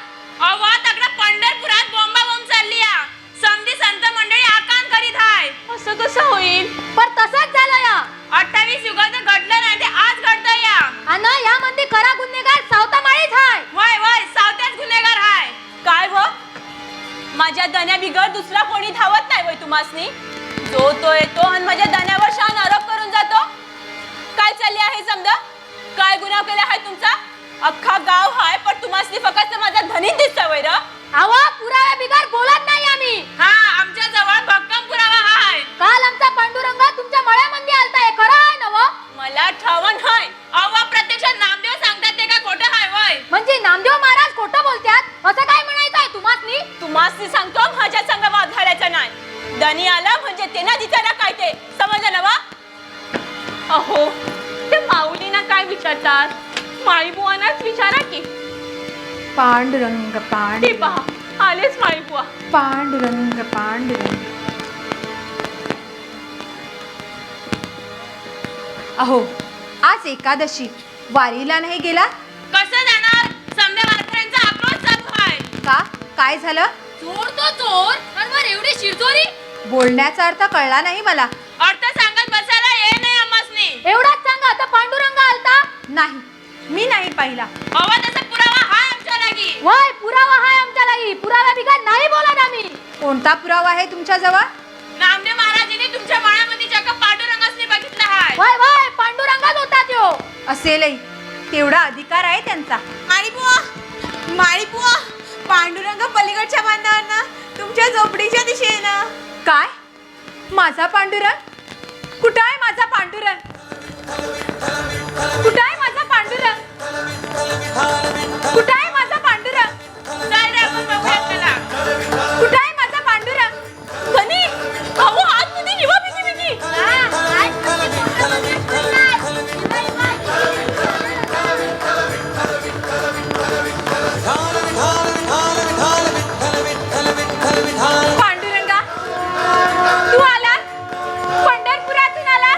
अवा तगडा पंढरपुरात बोंबा बोंब चालली या. समधी संत मंडळी आकान करीत हाय. असं कसं होईल? पण तसंच झालं या. 28 युगात घडलं नाही ते आज घडतं या. आणि यामध्ये खरा गुन्हेगार सावतामाळीच हाय. वय वय सावत्याच गुन्हेगार हाय. काय व माझ्या दण्या बिगर दुसरा कोणी धावत नाही वय तुम्हासनी? जो तो येतो आणि माझ्या दण्यावर शान आरोप करून जातो. काय चालले आहे समजा? काय गुन्हा केला आहे तुमचा? अख्खा गाव हाय, पण तुम्हासनी फक्त माझा धनी दिसतोय वय र. अहो, पुराव्या बिगर बोलत नाही आम्ही. हा, आमच्या जवळ भक्कम पुरावा हाय. काल आमचा पांडुरंग तुमच्या मळ्यामध्ये आलता, हे खरं आहे ना व? मला ठावण हाय. अवा प्रत्यक्षात नामदेव सांगतात ते काय खोटं हाय वय? म्हणजे नामदेव महाराज खोटं बोलतात असं काय म्हणायचं आहे तुम्हासनी? तुम्हासनी सांगतो, माझ्या संग वाद घालायचा नाही. दनी आला म्हणजे त्यांना दिसायला काय ते समजलं ना वा? अहो, ते माऊलीना काय विचारतात? माईबुवांनाच विचारा की. पांडुरंग ते पांडुरंग पहा, आलेच माईबुवा. पांडुरंग पांडुरंग. अहो, आज एकादशी, वारीला नाही गेला कसं जाणार? समध्या वारकऱ्यांचा आक्रोश चालू हाय. का? काय झालं? चोर तो चोर, आणि वर एवढी शिरचोरी. बोलण्याचा अर्थ कळला नाही मला. अर्थ सांगत बसायला ये नाही आम्हासनी. एवढाच सांगा, आता पांडुरंग आलता? नाही, मी नाही पाहिला. अवा तसा पुरावा हाय आमच्या लागी. वय, पुरावा हाय आमच्या लागी. पुराव्या बिगर नाही बोलत आम्ही. कोणता पुरावा आहे तुमच्या जवळ? नामदेव महाराजांनी तुमच्या मळ्यामध्ये चक्क पांडुरंगासनी बघितलं हाय. वय वय, पांडुरंगच होता त्यो. असेलही, तेवढा अधिकार आहे त्यांचा. आणि बुवा, माळी बुवा, पांडुरंग पलीकडच्या बांधावर तुमच्या झोपडीच्या दिशेनं. काय? माझा पांडुरंग? कुठं आहे माझा पांडुरंग? कुठं आहे माझा पांडुरंग? कुठं आहे माझा पांडुरंग? चल रे आपण बघूया त्याला. कुठं आहे माझा पांडुरंग? धनी, अहो आतमध्ये निवा बिगी बिगी. पांडुरंगा, तू आला? पंढरपुरातून आला?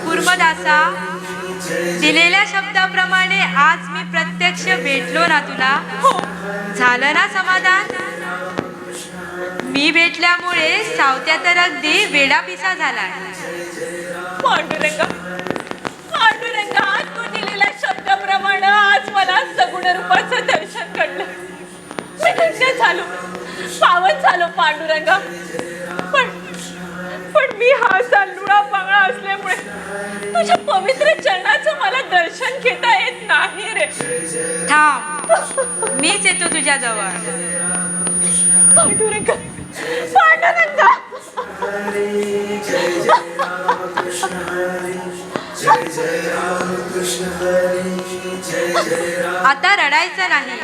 कुर्मदासा, दिलेल्या शब्दाप्रमाणे आज मी प्रत्यक्ष भेटलो ना तुला. झालं ना समाधान? मी भेटल्यामुळे सावत्या तर अगदी वेडापिसा झाला. पांडुरंगा, पांडुरंगा, तू दिलेल्या शब्दाप्रमाणे आज मला सगुण रूपाचं दर्शन घडलं. मी धन्य झालो, पावन झालो पांडुरंगा. पण मी हा असा लुळा पांगळा असल्यामुळे तुझ्या पवित्र चरणाचं मला दर्शन घेता येत नाही रे. थांब, मीच येतो तुझ्या जवळ. पांडुरंगा, पांडुरंगा. आता रडायचं नाही.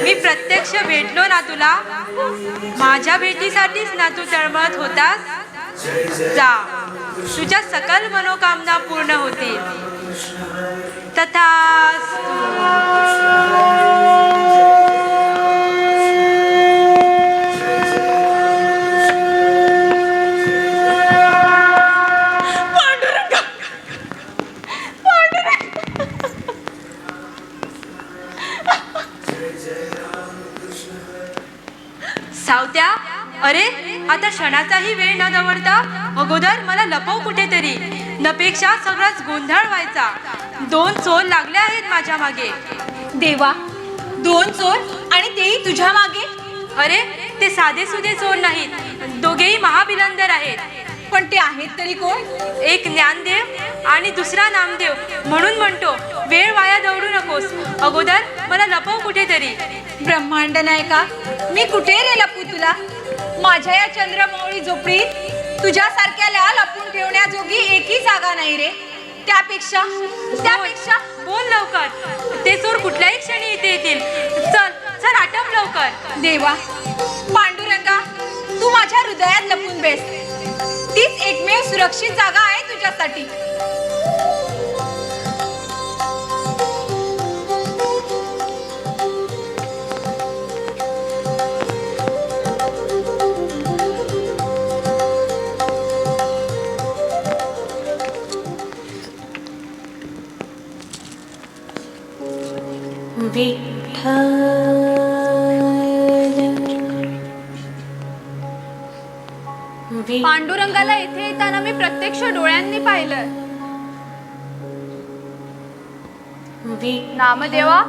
मी प्रत्यक्ष भेटलो ना तुला. माझ्या भेटीसाठीच ना तू तळमळत होतास. जा, तुझ्या सकल मनोकामना पूर्ण होतील. तथास्तु. सावत्या, अरे आता क्षणाचाही वेळ न दवडता अगोदर मला लपव कुठेतरी. नपेक्षा सगळाच गोंधळ व्हायचा. 2 चोर लागले आहेत माझ्या मागे. देवा, 2 चोर आणि तेही तुझ्या मागे? अरे ते साधे सुधे चोर नाहीत, दोघेही महाबिलंदर आहेत. पण ते आहेत तरी कोण? एक ज्ञानदेव आणि दुसरा नामदेव. म्हणून म्हणतो वेळ वाया दौडू नकोस, अगोदर मला लपव कुठेतरी. ब्रह्मांड नायका, मी कुठे रे लपू तुला? माझ्या या चंद्रमौळी झोपडीत तुझ्यासारख्याला लपून ठेवण्याजोगी एकही जागा नाही रे. त्यापेक्षा बोल लवकर, ते चोर कुठल्याही क्षणी इथे येतील. चल चल आटप लवकर. देवा, पांडुरंगा, तू माझ्या हृदयात लपून बेस. तीच एकमेव सुरक्षित जागा आहे तुझ्यासाठी. पांडुरंगाला इथे येताना मी प्रत्यक्ष डोळ्यांनी पाहिलं. नामदेवा,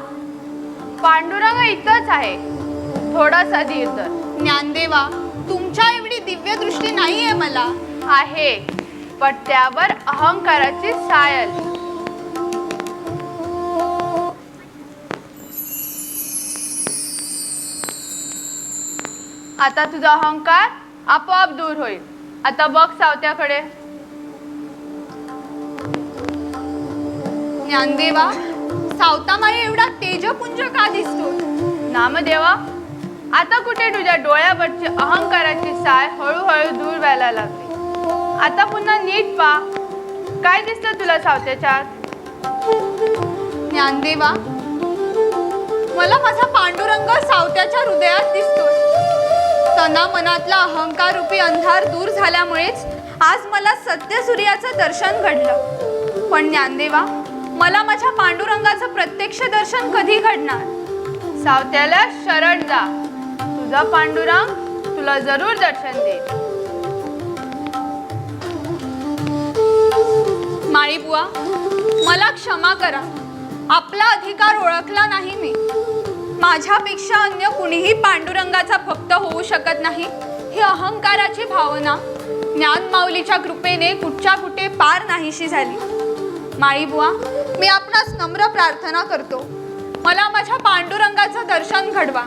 पांडुरंग इथंच आहे, थोडासा धीर धर. ज्ञानदेवा, तुमच्या एवढी दिव्य दृष्टी नाहीये मला. आहे, पण त्यावर अहंकाराची सायल. आता तुझा अहंकार आपोआप दूर होईल. आता बघ सावत्याकडे. ज्ञानदेवा, सावतामाळी एवढा तेजपुंज का दिसतो? नामदेवा, आता कुठे तुझ्या डोळ्यावरची अहंकाराची साय हळूहळू दूर व्हायला लागली. आता पुन्हा नीट पहा, काय दिसतं तुला सावत्याच्यात? ज्ञानदेवा, मला माझा पांडुरंग सावत्याच्या हृदयात दिसतोय. तना मनातला अहंकार रूपी अंधार दूर झाल्यामुळेच आज मला सत्य सूर्याचं दर्शन घडलं. पण ज्ञानदेवा, मला माझ्या पांडुरंगाचं प्रत्यक्ष दर्शन कधी घडणार? सावत्याला शरण जा, तुझा पांडुरंग तुला जरूर दर्शन देईल. माळी बुवा, मला क्षमा करा. आपला अधिकार ओळखला नाही मी. माझ्यापेक्षा अन्य कुणीही पांडुरंगाचा भक्त होऊ शकत नाही ही अहंकाराची भावना ज्ञानमाऊलीच्या कृपेने कुठच्या कुठे पार नाहीशी झाली. माळी बुवा, मी आपणास नम्र प्रार्थना करतो, मला माझ्या पांडुरंगाचं दर्शन घडवा.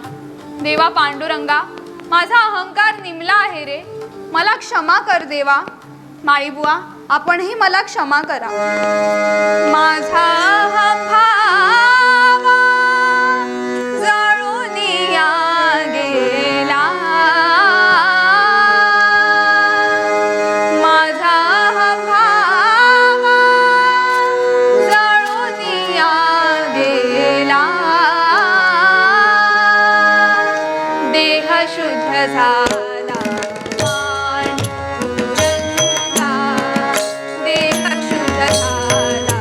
देवा पांडुरंगा, माझा अहंकार निमला आहे रे, मला क्षमा कर देवा. माळी बुवा, आपणही मला क्षमा करा. माझा भावा जळून या गेला, माझा भावा जळून या गेला, देह शुद्ध झाला. देह शुद्ध झाला.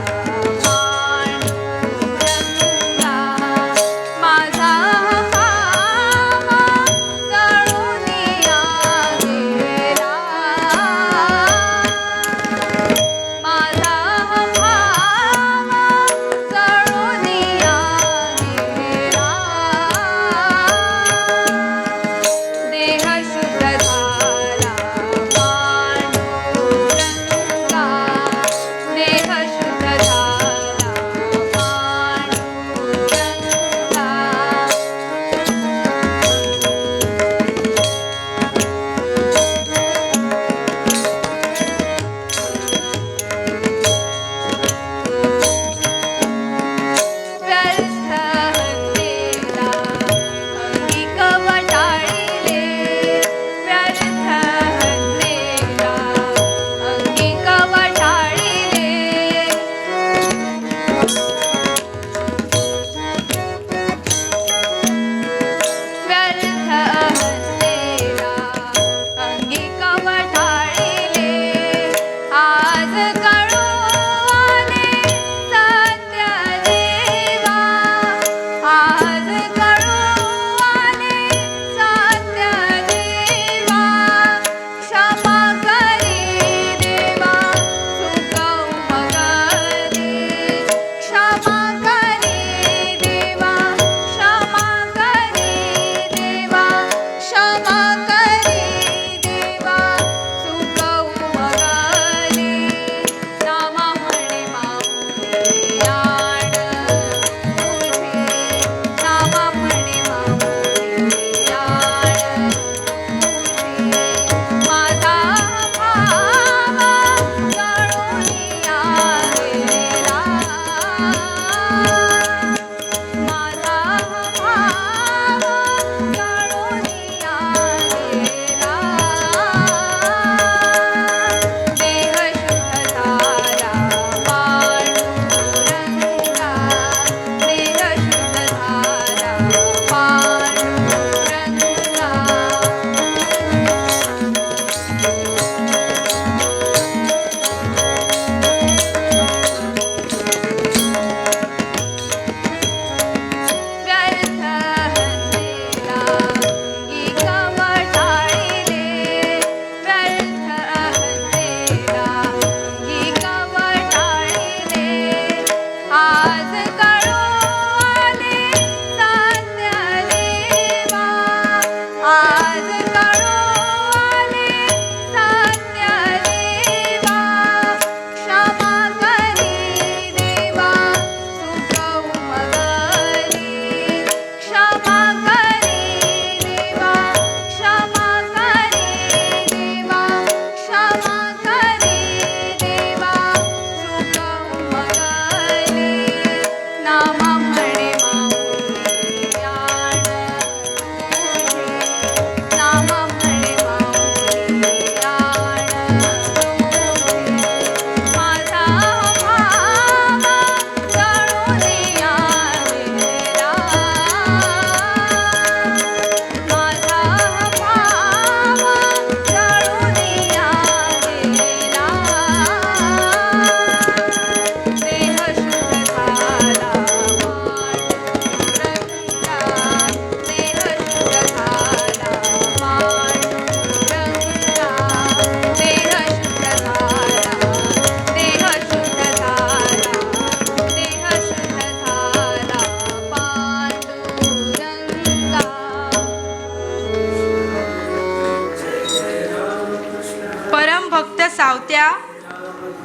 भक्त सावत्या,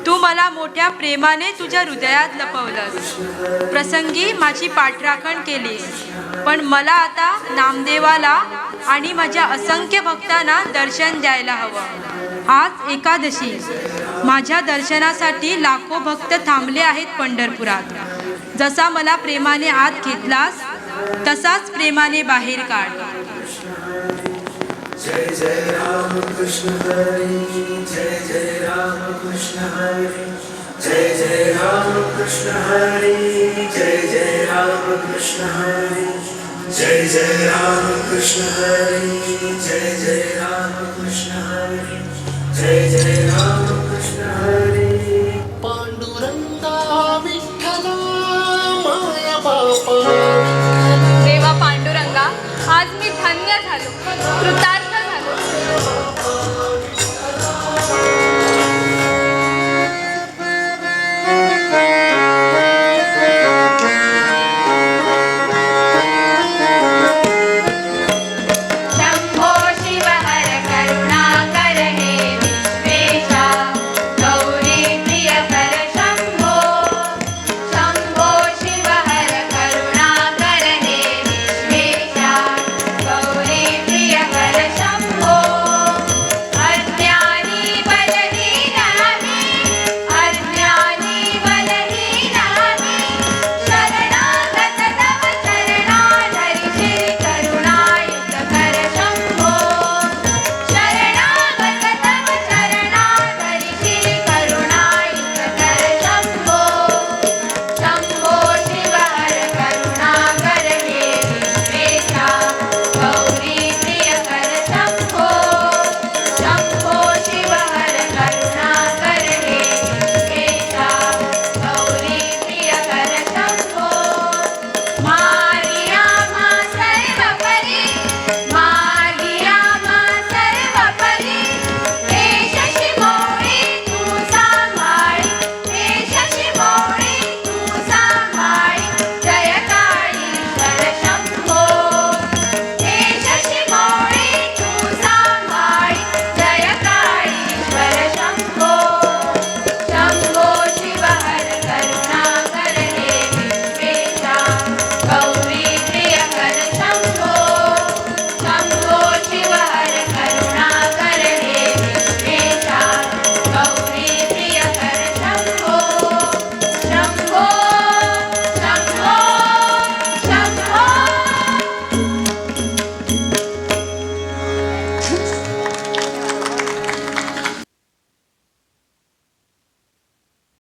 तू मला मोठ्या प्रेमाने तुझ्या हृदयात लपवलंस. प्रसंगी माझी पाठराखण केलीस, पण मला आता नामदेवाला आणि माझ्या असंख्य भक्तांना दर्शन द्यायला हवं. आज एकादशी, माझ्या दर्शनासाठी लाखो भक्त थांबले आहेत पंढरपुरात. जसा मला प्रेमाने आत घेतलास तसाच प्रेमाने बाहेर काढ. जय जय राम कृष्ण हरी, जय जय राम कृष्ण हरी, जय जय राम कृष्ण हरी, जय जय राम कृष्ण हरी, जय जय राम कृष्ण हरी, जय जय राम कृष्ण हरी, जय जय राम कृष्ण हरी.